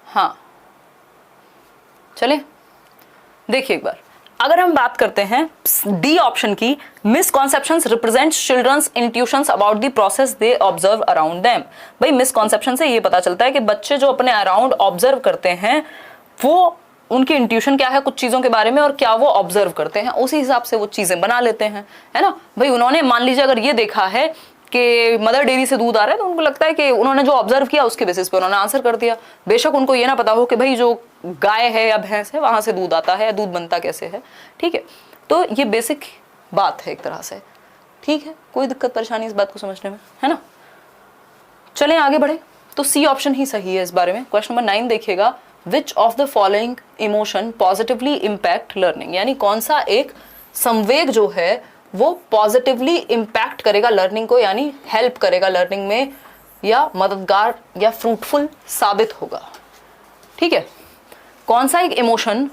हाँ चलिए देखिए एक बार, अगर हम बात करते हैं डी ऑप्शन की, misconceptions represents children's intuitions about the process they observe around them. भाई मिसकॉन्सेप्शन से ये पता चलता है कि बच्चे जो अपने अराउंड ऑब्जर्व करते हैं वो उनकी इंट्यूशन क्या है कुछ चीजों के बारे में और क्या वो ऑब्जर्व करते हैं, उसी हिसाब से वो चीजें बना लेते हैं, है ना। भाई उन्होंने मान लीजिए अगर ये देखा है कि मदर डेयरी से दूध आ रहा है तो उनको लगता है कि उन्होंने जो ऑब्जर्व किया उसके बेसिस पे उन्होंने आंसर कर दिया। बेशक उनको ये ना पता हो कि भाई जो गाय है या भैंस है वहां से दूध आता है, दूध बनता कैसे है, ठीक है। तो ये बेसिक बात है एक तरह से, ठीक है, कोई दिक्कत परेशानी इस बात को समझने में, है ना। चलें आगे बढ़े, तो सी ऑप्शन ही सही है इस बारे में। क्वेश्चन नंबर 9 देखिएगा, विच of the following emotion positively impact learning, यानी कौन सा एक संवेग जो है वो पॉजिटिवली इम्पैक्ट करेगा लर्निंग को, यानी हेल्प करेगा लर्निंग में, या मददगार या फ्रूटफुल साबित होगा। ठीक है, कौन सा एक इमोशन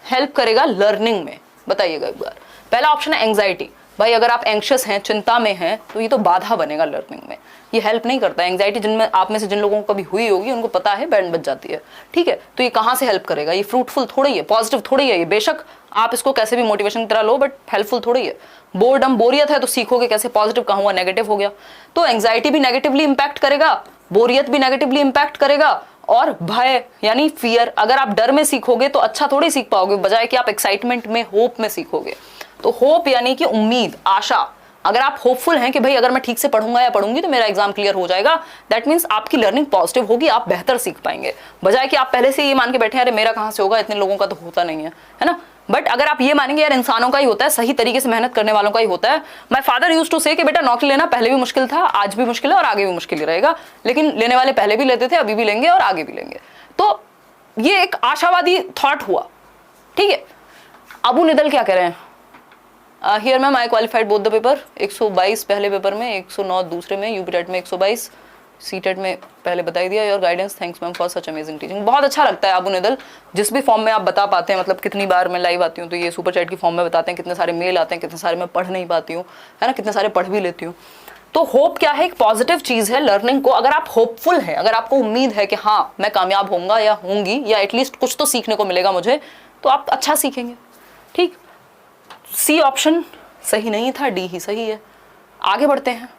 हेल्प करेगा लर्निंग में, बताइएगा एक बार। पहला ऑप्शन है एंग्जाइटी। भाई अगर आप एंग्शियस हैं, चिंता में हैं, तो ये तो बाधा बनेगा लर्निंग में, ये हेल्प नहीं करता है। एंग्जाइटी जिनमें आप में से जिन लोगों को कभी हुई होगी उनको पता है, बैंड बच जाती है, ठीक है। तो ये कहाँ से हेल्प करेगा, ये फ्रूटफुल थोड़ी है, पॉजिटिव थोड़ी है ये। बेशक आप इसको कैसे भी मोटिवेशन की तरह लो, बट हेल्पफुल थोड़ी है। बोर्डम, बोरियत है तो सीखोगे कैसे, पॉजिटिव कहाँ हुआ, नेगेटिव हो गया। तो एंग्जाइटी भी नेगेटिवली इंपैक्ट करेगा, बोरियत भी नेगेटिवली इंपैक्ट करेगा, और भय यानी फियर, अगर आप डर में सीखोगे तो अच्छा थोड़ी सीख पाओगे, बजाय कि आप एक्साइटमेंट में, होप में सीखोगे। तो होप यानी कि उम्मीद, आशा, अगर आप होपफुल हैं कि भाई अगर मैं ठीक से पढ़ूंगा या पढ़ूंगी तो मेरा एग्जाम क्लियर हो जाएगा, दैट मींस आपकी लर्निंग पॉजिटिव होगी, आप बेहतर सीख पाएंगे, बजाय कि आप पहले से ये मान के बैठे हैं अरे मेरा कहां से होगा, इतने लोगों का तो होता नहीं है ना। बट अगर आप ये मानेंगे यार इंसानों का ही होता है, सही तरीके से मेहनत करने वालों का ही होता है। माय फादर यूज्ड टू से कि बेटा नौकरी लेना पहले भी मुश्किल था, आज भी मुश्किल है और आगे भी मुश्किल ही रहेगा, लेकिन लेने वाले पहले भी लेते थे, अभी भी लेंगे और आगे भी लेंगे। तो ये एक आशावादी थॉट हुआ, ठीक है। अबू निदल क्या कह रहे हैं, here ma'am I qualified both the paper, 122 पहले पेपर में, 109 दूसरे में, यूपी टेट में 122, सी टेट में पहले बता ही दिया। Your guidance, thanks ma'am for such amazing teaching. बहुत अच्छा लगता है अबू निदल, जिस भी फॉर्म में आप बता पाते हैं, मतलब कितनी बार मैं लाइव आती हूँ तो ये सुपर चैट की फॉर्म में बताते हैं, कितने सारे मेल आते हैं, कितने सारे मैं पढ़ नहीं पाती हूँ, है ना, कितने सारे पढ़ भी लेती हूँ। तो होप क्या है, एक पॉजिटिव चीज है लर्निंग को। अगर आप होपफुल हैं, अगर आपको उम्मीद है कि हाँ मैं कामयाब होऊंगा या होंगी, या एटलीस्ट कुछ तो सीखने को मिलेगा मुझे, तो आप अच्छा सीखेंगे, ठीक। सी ऑप्शन सही नहीं था, डी ही सही है। आगे बढ़ते हैं।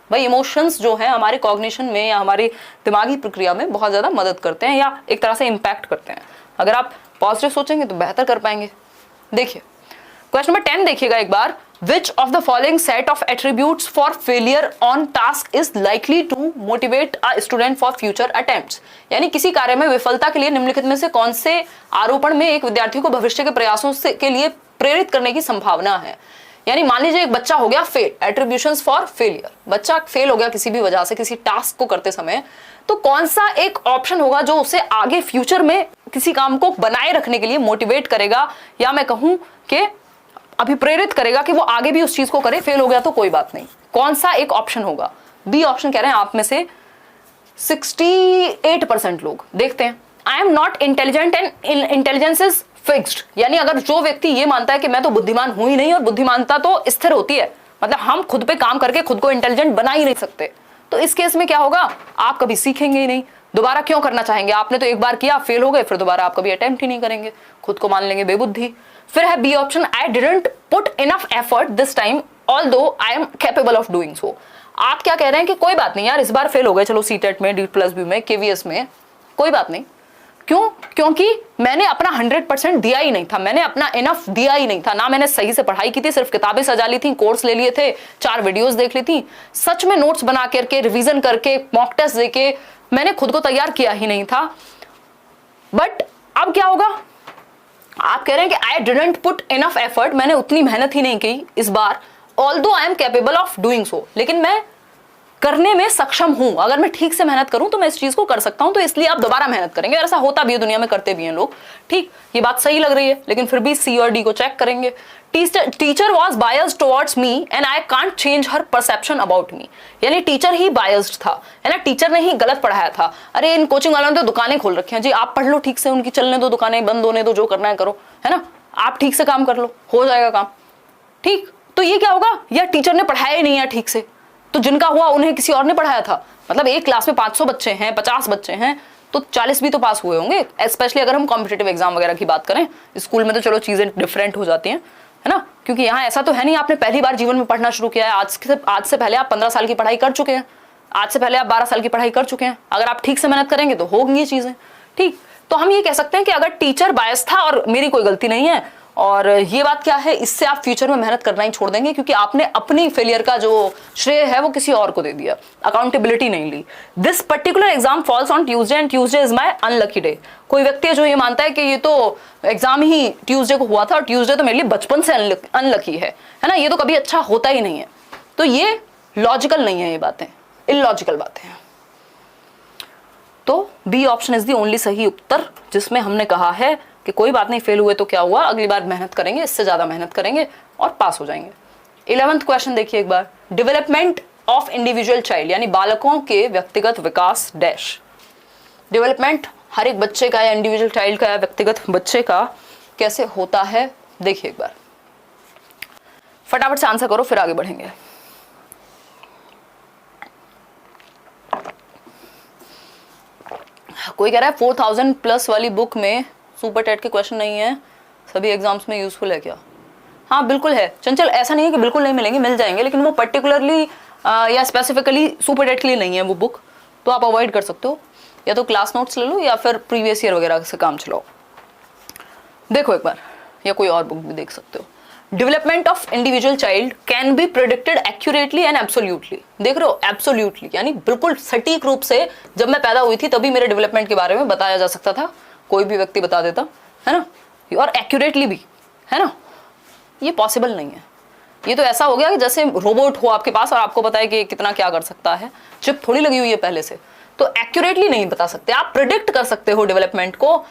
भाई इमोशंस जो है हमारे कॉग्निशन में या हमारी दिमागी प्रक्रिया में बहुत ज़्यादा मदद करते हैं, या एक तरह से इम्पैक्ट करते हैं। अगर आप पॉजिटिव सोचेंगे तो बेहतर कर पाएंगे। देखिए क्वेश्चन नंबर 10 देखिएगा एक बार, which of the following set of attributes for failure on task is likely to motivate a student for future attempts, यानी किसी कार्य में विफलता के लिए निम्नलिखित में से कौन से आरोपण में एक विद्यार्थी को भविष्य के प्रयासों से के लिए प्रेरित करने की संभावना है। यानी मान लीजिए एक बच्चा हो गया फेल, एट्रीब्यूशंस फॉर फेलियर, बच्चा फेल हो गया किसी भी वजह से किसी टास्क को करते समय, तो कौन सा एक ऑप्शन होगा जो उसे आगे फ्यूचर में किसी काम को बनाए रखने के लिए मोटिवेट करेगा, या मैं कहूं कि अभिप्रेरित करेगा कि वो आगे भी उस चीज को करे। फेल हो गया तो कोई बात नहीं, कौन सा एक ऑप्शन होगा। बी ऑप्शन कह रहे हैं आप में से 68% लोग। देखते हैं, I am not intelligent and intelligence is fixed, यानी अगर जो व्यक्ति ये मानता है कि मैं तो बुद्धिमान हूं ही नहीं, और बुद्धिमानता तो स्थिर होती है, मतलब हम खुद पे काम करके खुद को इंटेलिजेंट बना ही नहीं सकते, तो इस केस में क्या होगा, आप कभी सीखेंगे ही नहीं, दोबारा क्यों करना चाहेंगे, आपने तो एक बार किया फेल हो गए, फिर दोबारा आप कभी अटेम्प्ट ही नहीं करेंगे, खुद को मान लेंगे बेबुद्धि। फिर है B option, I didn't put enough effort this time although I am capable of doing so. आप क्या कह रहे हैं कि कोई बात नहीं यार, इस बार फेल हो गए, चलो सीटेट में, D+B में, KVS में, कोई बात नहीं। क्यों? क्योंकि मैंने अपना 100% दिया ही नहीं था, मैंने अपना इनफ दिया ही नहीं था, ना मैंने सही से पढ़ाई की थी, सिर्फ किताबें सजा ली थी, कोर्स ले लिए थे, 4 वीडियोस देख ली थी, सच में नोट्स बना करके, रिवीजन करके, मॉक टेस्ट देके मैंने खुद को तैयार किया ही नहीं था। बट अब क्या होगा, आप कह रहे हैं कि I didn't put enough effort, मैंने उतनी मेहनत ही नहीं की इस बार, although I am capable of doing so, लेकिन मैं करने में सक्षम हूं, अगर मैं ठीक से मेहनत करूं तो मैं इस चीज को कर सकता हूं, तो इसलिए आप दोबारा मेहनत करेंगे। ऐसा होता भी है, दुनिया में करते भी हैं लोग, ठीक, ये बात सही लग रही है, लेकिन फिर भी सी और डी को चेक करेंगे। Teacher was biased towards me and I can't change her perception about me, यानी टीचर ही बायस्ड था, है ना, टीचर ने ही गलत पढ़ाया था। अरे इन कोचिंग वालों ने तो दुकानें खोल रखी हैं जी, आप पढ़ लो ठीक से, उनकी चलने दो, दुकानें बंद होने दो, जो करना है करो, है ना, आप ठीक से काम कर लो, हो जाएगा काम, ठीक। तो ये क्या होगा, या टीचर ने पढ़ाया ही नहीं है ठीक से, तो जिनका हुआ उन्हें किसी और ने पढ़ाया था। मतलब एक क्लास में 500 बच्चे हैं, 50 बच्चे हैं, तो 40 भी तो पास हुए होंगे, स्पेशली अगर हम कॉम्पिटिटिव एग्जाम वगैरह की बात करें। स्कूल में तो चलो चीजें डिफरेंट हो जाती हैं, है ना, क्योंकि यहाँ ऐसा तो है नहीं आपने पहली बार जीवन में पढ़ना शुरू किया है, आज से पहले आप 15 साल की पढ़ाई कर चुके हैं, आज से पहले आप 12 साल की पढ़ाई कर चुके हैं। अगर आप ठीक से मेहनत करेंगे तो होंगी ये चीजें, ठीक। तो हम ये कह सकते हैं कि अगर टीचर बायस था और मेरी कोई गलती नहीं है, और ये बात क्या है, इससे आप फ्यूचर में मेहनत करना ही छोड़ देंगे, क्योंकि आपने अपनी फेलियर का जो श्रेय है वो किसी और को दे दिया, अकाउंटेबिलिटी नहीं ली। This particular exam falls on Tuesday and Tuesday is my unlucky day. कोई व्यक्ति है जो ये मानता है कि ये तो एग्जाम ही ट्यूसडे को हुआ था और ट्यूसडे तो मेरे लिए बचपन से अनलकी है ना, ये तो कभी अच्छा होता ही नहीं है। तो ये लॉजिकल नहीं है, ये बातें इलॉजिकल बातें हैं। तो B option is the only सही उत्तर, जिसमें हमने कहा है कि कोई बात नहीं, फेल हुए तो क्या हुआ, अगली बार मेहनत करेंगे, इससे ज्यादा मेहनत करेंगे और पास हो जाएंगे। 11वां क्वेश्चन देखिए एक बार, डेवलपमेंट ऑफ इंडिविजुअल चाइल्ड यानी बालकों के व्यक्तिगत विकास डैश। डेवलपमेंट हर एक बच्चे का या इंडिविजुअल चाइल्ड का या व्यक्तिगत बच्चे का कैसे होता है, देखिए एक बार, फटाफट से आंसर करो फिर आगे बढ़ेंगे। कोई कह रहा है 4000 प्लस वाली बुक में सुपर टेट के क्वेश्चन नहीं है, सभी एग्जाम्स में यूजफुल है क्या? हाँ बिल्कुल है चंचल, ऐसा नहीं है कि बिल्कुल नहीं मिलेंगे, मिल जाएंगे, लेकिन वो पर्टिकुलरली या स्पेसिफिकली सुपर टेट के लिए नहीं है वो बुक, तो आप अवॉइड कर सकते हो, या तो क्लास नोट्स ले लो या फिर प्रीवियस ईयर वगैरह से काम चलाओ। देखो एक बार, या कोई और बुक भी देख सकते हो। Development of individual child can be predicted accurately and absolutely. देख रहे हो, एब्सोल्युटली यानी बिल्कुल सटीक रूप से, जब मैं पैदा हुई थी तभी मेरे डेवलपमेंट के बारे में बताया जा सकता था, कोई भी व्यक्ति बता देता है ना, और एक्यूरेटली भी, है ना। ये पॉसिबल नहीं है, ये तो ऐसा हो गया कि जैसे रोबोट हो आपके पास और आपको पता है कि कितना क्या कर सकता है, चिप थोड़ी लगी हुई है पहले से, तो एक्यूरेटली नहीं बता सकते। आप प्रिडिक्ट कर सकते हो डेवलपमेंट को,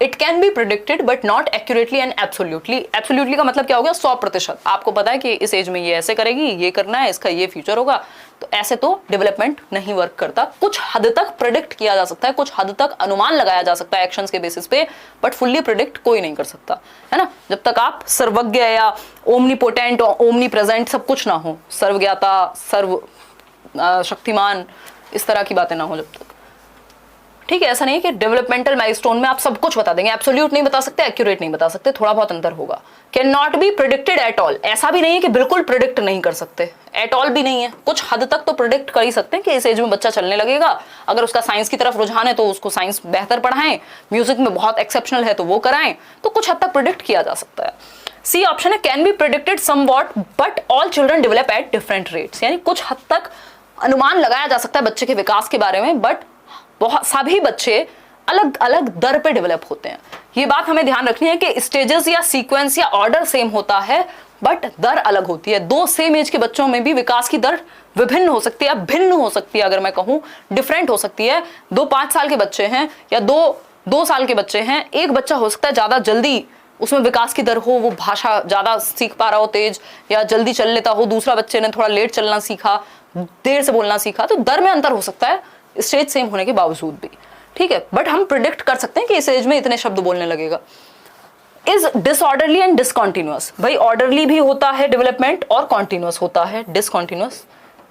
it can be predicted but not accurately and absolutely. Absolutely का मतलब क्या हो गया, 100%। आपको पता है कि इस एज में ये ऐसे करेगी, ये करना है, इसका ये फ्यूचर होगा, तो ऐसे तो डेवलपमेंट नहीं वर्क करता। कुछ हद तक प्रिडिक्ट किया जा सकता है, कुछ हद तक अनुमान लगाया जा सकता है एक्शंस के बेसिस पे, बट फुल्ली प्रिडिक्ट कोई नहीं कर सकता, है ना। जब तक आप सर्वज्ञ या ओमनीपोटेंट और ओमनी प्रेजेंट सब कुछ ना हो, सर्वज्ञाता, सर्व शक्तिमान, इस तरह की बातें ना हो जब तक, ठीक है। ऐसा नहीं है कि डेवलपमेंटल माइलस्टोन में आप सब कुछ बता देंगे, एब्सोल्यूट नहीं बता सकते, एक्यूरेट नहीं बता सकते, थोड़ा बहुत अंतर होगा। Can not be predicted at all, ऐसा भी नहीं है कि बिल्कुल प्रिडिक्ट नहीं कर सकते, एट ऑल भी नहीं है, कुछ हद तक तो प्रिडिक्ट कर ही सकते हैं कि इस एज में बच्चा चलने लगेगा, अगर उसका साइंस की तरफ रुझान है तो उसको साइंस बेहतर पढ़ाएं, म्यूजिक में बहुत एक्सेप्शनल है तो वो कराएं, तो कुछ हद तक प्रिडिक्ट किया जा सकता है। सी ऑप्शन है, can be predicted somewhat but all children develop at different rates, यानी कुछ हद तक अनुमान लगाया जा सकता है बच्चे के विकास के बारे में, बट बहुत सभी बच्चे अलग अलग दर पे डेवलप होते हैं। ये बात हमें ध्यान रखनी है कि स्टेजेस या सीक्वेंस या ऑर्डर सेम होता है बट दर अलग होती है। दो सेम एज के बच्चों में भी विकास की दर विभिन्न हो सकती है, भिन्न हो सकती है, अगर मैं कहूं डिफरेंट हो सकती है। 5 साल के बच्चे हैं या 2 साल के बच्चे हैं, एक बच्चा हो सकता है ज्यादा जल्दी उसमें विकास की दर हो, वो भाषा ज्यादा सीख पा रहा हो तेज या जल्दी चल लेता हो, दूसरा बच्चे ने थोड़ा लेट चलना सीखा, देर से बोलना सीखा, तो दर में अंतर हो सकता है स्टेज सेम होने के बावजूद भी, ठीक है। बट हम प्रिडिक्ट कर सकते हैं कि इस एज में इतने शब्द बोलने लगेगा। इज डिसऑर्डरली एंड डिसकॉन्टिन्यूअस, भाई ऑर्डरली भी होता है डेवलपमेंट और कॉन्टिन्यूअस होता है, डिसकॉन्टिन्यूअस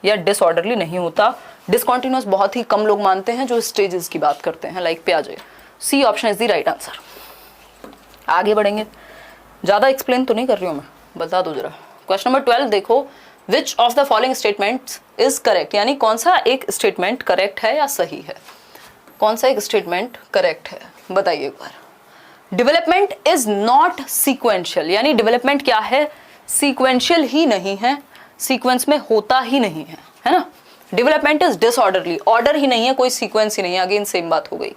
या डिसऑर्डरली नहीं होता। डिसकॉन्टिन्यूअस बहुत ही कम लोग मानते हैं जो स्टेजेस की बात करते हैं, लाइक पियाजे। C option is the right answer. आगे बढ़ेंगे, ज्यादा एक्सप्लेन तो नहीं कर रही हूं मैं, बता दो जरा। क्वेश्चन नंबर 12 देखो, विच of the following statements is correct, यानी कौन सा एक स्टेटमेंट करेक्ट है या सही है, कौन सा एक स्टेटमेंट करेक्ट है, बताइए एक बार। डेवलपमेंट इज नॉट सीक्वेंशियल, यानी डेवलपमेंट क्या है, सीक्वेंशियल ही नहीं है, सीक्वेंस में होता ही नहीं है ना। डेवलपमेंट इज डिसऑर्डरली, ऑर्डर ही नहीं है, कोई सीक्वेंस ही नहीं है, अगेन सेम बात हो गई।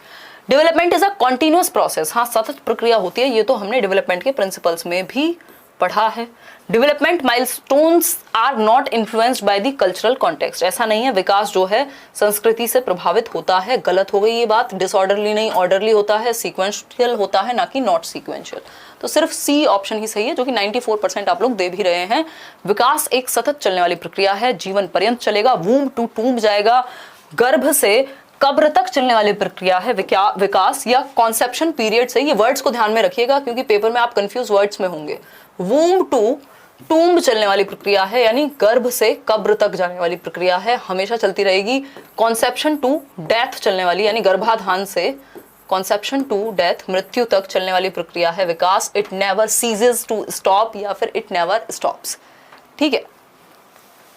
Development is a continuous process, हाँ सतत प्रक्रिया होती है, ये तो हमने डेवलपमेंट के प्रिंसिपल्स में भी पढ़ा है। Development milestones are not influenced by the cultural context, ऐसा नहीं है विकास जो है संस्कृति से प्रभावित होता है, गलत हो गई ये बात। डिसऑर्डरली नहीं, ऑर्डरली होता है, सीक्वेंशियल होता है, ना कि नॉट सीक्वेंशियल। तो सिर्फ सी ऑप्शन ही सही है, जो कि 94% आप लोग दे भी रहे हैं। विकास एक सतत चलने वाली प्रक्रिया है, जीवन पर्यंत चलेगा, वूम टू टूम जाएगा, गर्भ से कब्र तक चलने वाली प्रक्रिया है विकास, या कॉन्सेप्शन पीरियड से। ये वर्ड्स को ध्यान में रखिएगा क्योंकि पेपर में आप कंफ्यूज वर्ड्स में होंगे। वूम टू टूम्ब चलने वाली प्रक्रिया है, यानी गर्भ से कब्र तक जाने वाली प्रक्रिया है, हमेशा चलती रहेगी। कॉन्सेप्शन टू डेथ चलने वाली, यानी गर्भाधान से कॉन्सेप्शन टू डेथ, मृत्यु तक चलने वाली प्रक्रिया है विकास। It never ceases to stop, या फिर इट नेवर स्टॉप्स, ठीक है।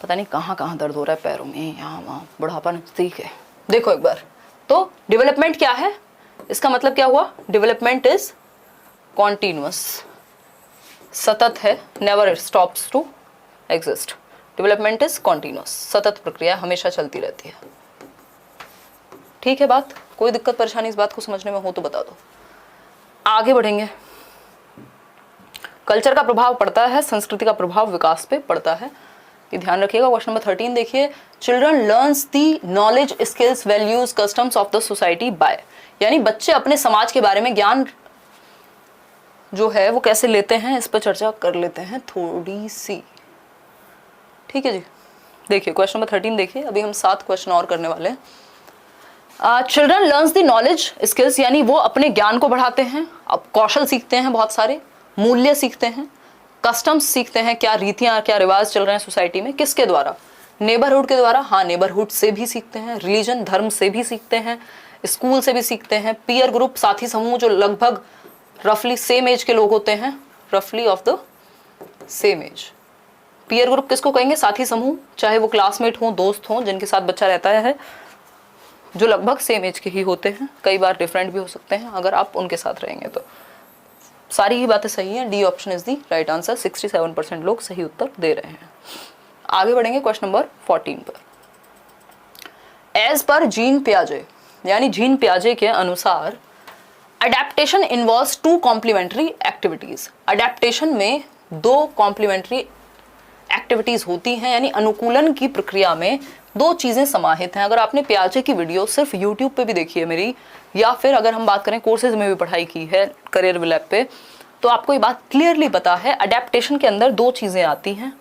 पता नहीं कहाँ कहाँ दर्द हो रहा है पैरों में, यहाँ वहाँ, बुढ़ापा नजदीक है। देखो एक बार, तो डेवलपमेंट क्या है, इसका मतलब क्या हुआ, डेवलपमेंट इज कॉन्टिन्यूअस, सतत है, never stops to exist. Development is continuous, सतत प्रक्रिया हमेशा चलती रहती है। ठीक है बात, कोई दिक्कत परेशानी इस बात को समझने में हो तो बता दो। आगे बढ़ेंगे। कल्चर का प्रभाव पड़ता है, संस्कृति का प्रभाव विकास पे पड़ता है, ये ध्यान रखिएगा। क्वेश्चन नंबर 13 देखिए, children learns the knowledge, skills, values, customs of the society bye, यानी बच्चे अपने समाज के बारे में ज्ञान जो है वो कैसे लेते हैं, इस पर चर्चा कर लेते हैं थोड़ी सी। ठीक है जी, देखिए क्वेश्चन नंबर 13 देखिए, अभी हम 7 क्वेश्चन और करने वाले हैं। Children learns the knowledge skills, यानी वो अपने ज्ञान को बढ़ाते हैं, अब कौशल सीखते हैं, बहुत सारे मूल्य सीखते हैं, कस्टम्स सीखते हैं, क्या रीतियां क्या रिवाज चल रहे हैं सोसाइटी में, किसके द्वारा, नेबरहुड के द्वारा, हाँ नेबरहुड से भी सीखते हैं, रिलीजन धर्म से भी सीखते हैं, स्कूल से भी सीखते हैं, पीयर ग्रुप साथी समूह जो लगभग रफली सेम एज के लोग होते हैं, रफली of the same age. Peer group किसको कहेंगे, साथी समूह, चाहे वो क्लासमेट हो, दोस्त हो, जिनके साथ बच्चा रहता है, जो लगभग सेम एज के ही होते हैं, कई बार डिफरेंट भी हो सकते हैं अगर आप उनके साथ रहेंगे तो। सारी ही बातें सही हैं, D option is the right answer, 67% लोग सही उत्तर दे रहे हैं। आगे बढ़ेंगे क्वेश्चन नंबर 14 पर। एज पर जीन पियाजे, यानी जीन पियाजे के अनुसार adaptation involves 2 complementary activities. Adaptation में 2 कॉम्प्लीमेंट्री एक्टिविटीज होती हैं, यानी अनुकूलन की प्रक्रिया में 2 चीजें समाहित हैं। अगर आपने पियाजे की वीडियो सिर्फ यूट्यूब पे भी देखी है मेरी, या फिर अगर हम बात करें कोर्सेज में भी पढ़ाई की है करियर लैब पे, तो आपको ये बात क्लियरली पता है, अडेप्टेशन के अंदर 2 चीजें आती हैं,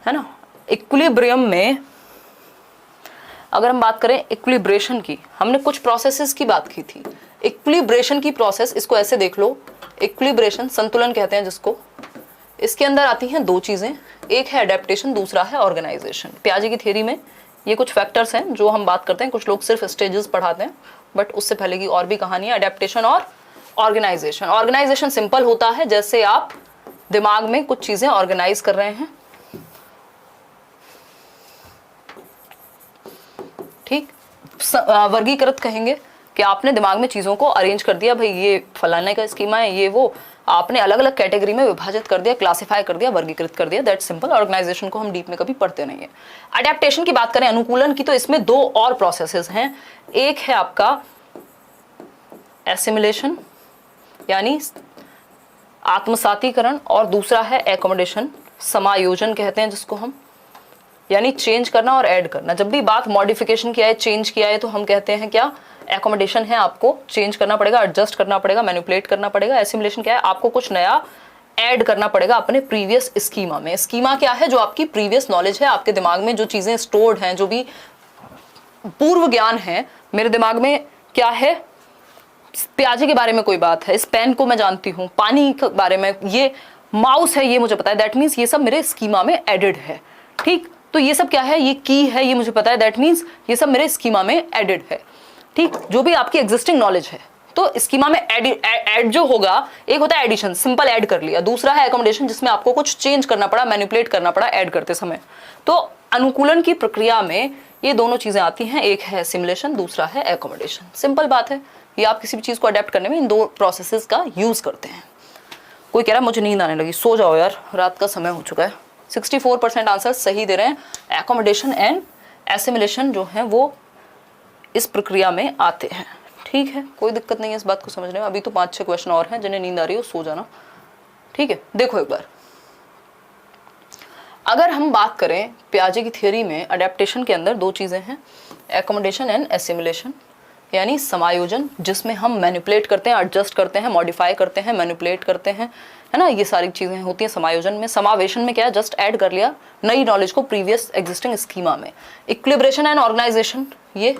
है ना। इक्विलिब्रियम में अगर हम बात करें इक्विलिब्रेशन की, हमने कुछ प्रोसेसेस की बात की थी। इक्विलिब्रेशन की प्रोसेस, इसको ऐसे देख लो, इक्विलिब्रेशन संतुलन कहते हैं जिसको, इसके अंदर आती हैं 2 चीजें, एक है अडेप्टेशन, दूसरा है ऑर्गेनाइजेशन। पियाजे की थ्योरी में ये कुछ फैक्टर्स हैं जो हम बात करते हैं, कुछ लोग सिर्फ स्टेजेस पढ़ाते हैं, बट उससे पहले की और भी कहानी है, अडेप्टेशन और ऑर्गेनाइजेशन। ऑर्गेनाइजेशन सिंपल होता है, जैसे आप दिमाग में कुछ चीजें ऑर्गेनाइज कर रहे हैं, ठीक, वर्गीकृत कहेंगे कि आपने दिमाग में चीजों को अरेंज कर दिया, भाई ये फलाने का स्कीमा है, ये वो, आपने अलग अलग कैटेगरी में विभाजित कर दिया, क्लासिफाई कर दिया, वर्गीकृत कर दिया, दैट सिंपल। ऑर्गेनाइजेशन को हम डीप में कभी पढ़ते नहीं है। अडेप्टेशन की बात करें, अनुकूलन की, तो इसमें 2 और प्रोसेसेस हैं। एक है आपका एसिमिलेशन यानी आत्मसातीकरण, और दूसरा है एकोमोडेशन, समायोजन कहते हैं जिसको हम, यानी चेंज करना और ऐड करना। जब भी बात मॉडिफिकेशन किया है, चेंज किया है, तो हम कहते हैं क्या, एकोमोडेशन है, आपको चेंज करना पड़ेगा, एडजस्ट करना पड़ेगा, मैनिपुलेट करना पड़ेगा। एसिमिलेशन क्या है, आपको कुछ नया ऐड करना पड़ेगा अपने प्रीवियस स्कीमा में। स्कीमा क्या है, जो आपकी प्रीवियस नॉलेज है, आपके दिमाग में जो चीजें स्टोर्ड हैं, जो भी पूर्व ज्ञान है, मेरे दिमाग में क्या है, पियाजे के बारे में कोई बात है, इस पेन को मैं जानती हूँ, पानी के बारे में, ये माउस है, ये मुझे पता है, दैट मीन्स ये सब मेरे स्कीमा में एडेड है, ठीक। तो ये सब क्या है, ये की है, ये मुझे पता है, दैट मीन्स ये सब मेरे स्कीमा में एडेड है, ठीक। जो भी आपकी एग्जिस्टिंग नॉलेज है, तो स्कीमा में ऐड जो होगा, एक होता है एडिशन, सिंपल ऐड कर लिया, दूसरा है एकोमोडेशन, जिसमें आपको कुछ चेंज करना पड़ा, मैनिपुलेट करना पड़ा ऐड करते समय। तो अनुकूलन की प्रक्रिया में ये दोनों चीजें आती हैं, एक है सिमुलेशन, दूसरा है एकोमोडेशन। सिंपल बात है, ये आप किसी भी चीज को अडेप्ट करने में इन 2 प्रोसेसेस का यूज करते हैं। कोई कह रहा है मुझे नींद आने लगी, सो जाओ यार, रात का समय हो चुका है। 64% आंसर सही दे रहे हैं। एकोमोडेशन एंड एसिमिलेशन जो है वो इस प्रक्रिया में आते हैं, ठीक है, कोई दिक्कत नहीं है इस बात को समझने में। अभी तो 5-6 क्वेश्चन और हैं, जिन्हें नींद आ रही हो सो जाना, ठीक है। देखो एक बार, अगर हम बात करें पियाजे की थ्योरी में, अडेप्टेशन के अंदर 2 चीजें हैं, एकोमोडेशन एंड एसिमिलेशन, यानी समायोजन, जिसमें हम मैनिपुलेट करते हैं, एडजस्ट करते हैं, मॉडिफाई करते हैं, मैनिपुलेट करते हैं, है ना, ये सारी चीजें होती हैं समायोजन में। समावेशन में क्या है, जस्ट ऐड कर लिया नई नॉलेज को प्रीवियस एग्जिस्टिंग स्कीमा में। इक्विलिब्रेशन एंड ऑर्गेनाइजेशन ये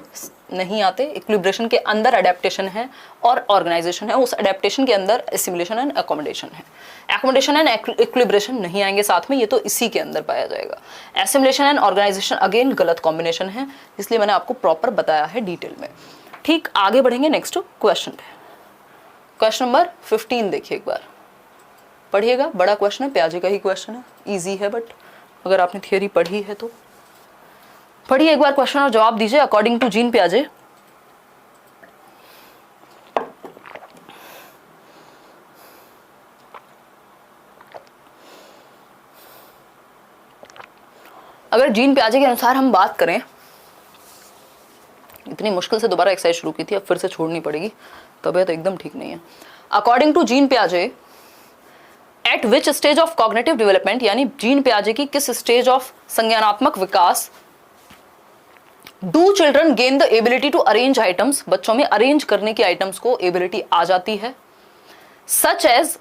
नहीं आते, इक्विलिब्रेशन के अंदर अडेप्टेशन है और ऑर्गेनाइजेशन है, उस अडेप्टेशन के अंदर एसिमिलेशन एंड एकोमोडेशन है। एकोमोडेशन एंड इक्विलिब्रेशन नहीं आएंगे साथ में, ये तो इसी के अंदर पाया जाएगा। एसिमिलेशन एंड ऑर्गेनाइजेशन अगेन गलत कॉम्बिनेशन है, इसलिए मैंने आपको प्रॉपर बताया है डिटेल में, ठीक। आगे बढ़ेंगे नेक्स्ट क्वेश्चन पे। क्वेश्चन नंबर 15 देखिए एक बार, पढ़िएगा, बड़ा क्वेश्चन है, पियाजे का ही क्वेश्चन है, इजी है, बट अगर आपने थियोरी पढ़ी है तो पढ़िए एक बार क्वेश्चन और जवाब दीजिए अकॉर्डिंग टू जीन पियाजे। अगर जीन पियाजे के अनुसार हम बात करें, इतनी मुश्किल से दोबारा एक्सरसाइज शुरू की थी, अब फिर से छोड़नी पड़ेगी, तबीयत एकदम ठीक नहीं है। अकॉर्डिंग टू जीन पियाजे, at which stage of cognitive development, यानी जीन पियाजे की किस स्टेज ऑफ संज्ञानात्मक विकास, do children gain the ability to arrange items, बच्चों में अरेंज करने की आइटम्स को एबिलिटी आ जाती है, such as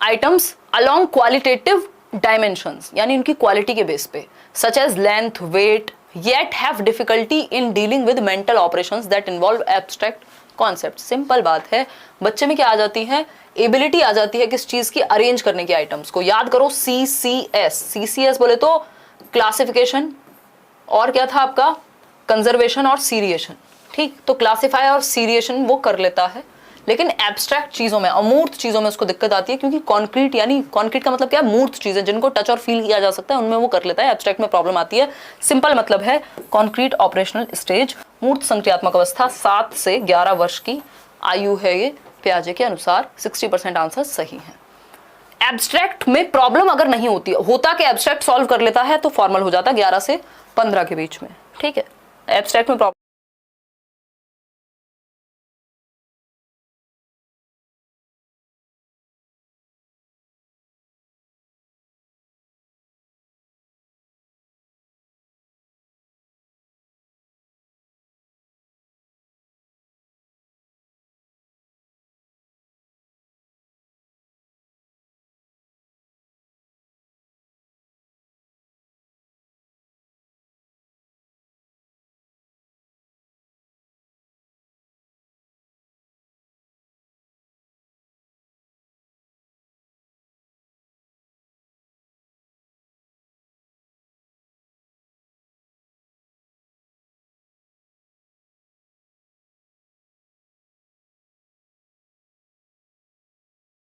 items along qualitative dimensions, यानी उनकी क्वालिटी के बेस पे, such as length, weight, yet have difficulty in dealing with mental operations that involve abstract concept. Simple बात है, बच्चे में क्या आ जाती है, एबिलिटी आ जाती है किस चीज की, अरेंज करने की आइटम्स को। याद करो CCS, CCS बोले तो क्लासिफिकेशन, और क्या था आपका, कंजर्वेशन और सीरिएशन, ठीक। तो क्लासिफाई और सीरिएशन वो कर लेता है, लेकिन एब्स्ट्रैक्ट चीजों में, अमूर्त चीजों में उसको दिक्कत आती है, क्योंकि कॉन्क्रीट, यानी कॉन्क्रीट का मतलब क्या है, मूर्त चीजें जिनको टच और फील किया जा सकता है, उनमें वो कर लेता है, एब्स्ट्रैक्ट में प्रॉब्लम आती है। सिंपल मतलब है कॉन्क्रीट ऑपरेशनल स्टेज, मूर्त संक्रियात्मक अवस्था 7 से 11 वर्ष की आयु है ये पियाजे के अनुसार। 60% आंसर सही है। एब्स्ट्रैक्ट में प्रॉब्लम अगर नहीं होती, होता कि एब्स्ट्रैक्ट सॉल्व कर लेता है तो फॉर्मल हो जाता 11 से 15 के बीच में, ठीक है। एब्स्ट्रैक्ट में प्रॉब्लम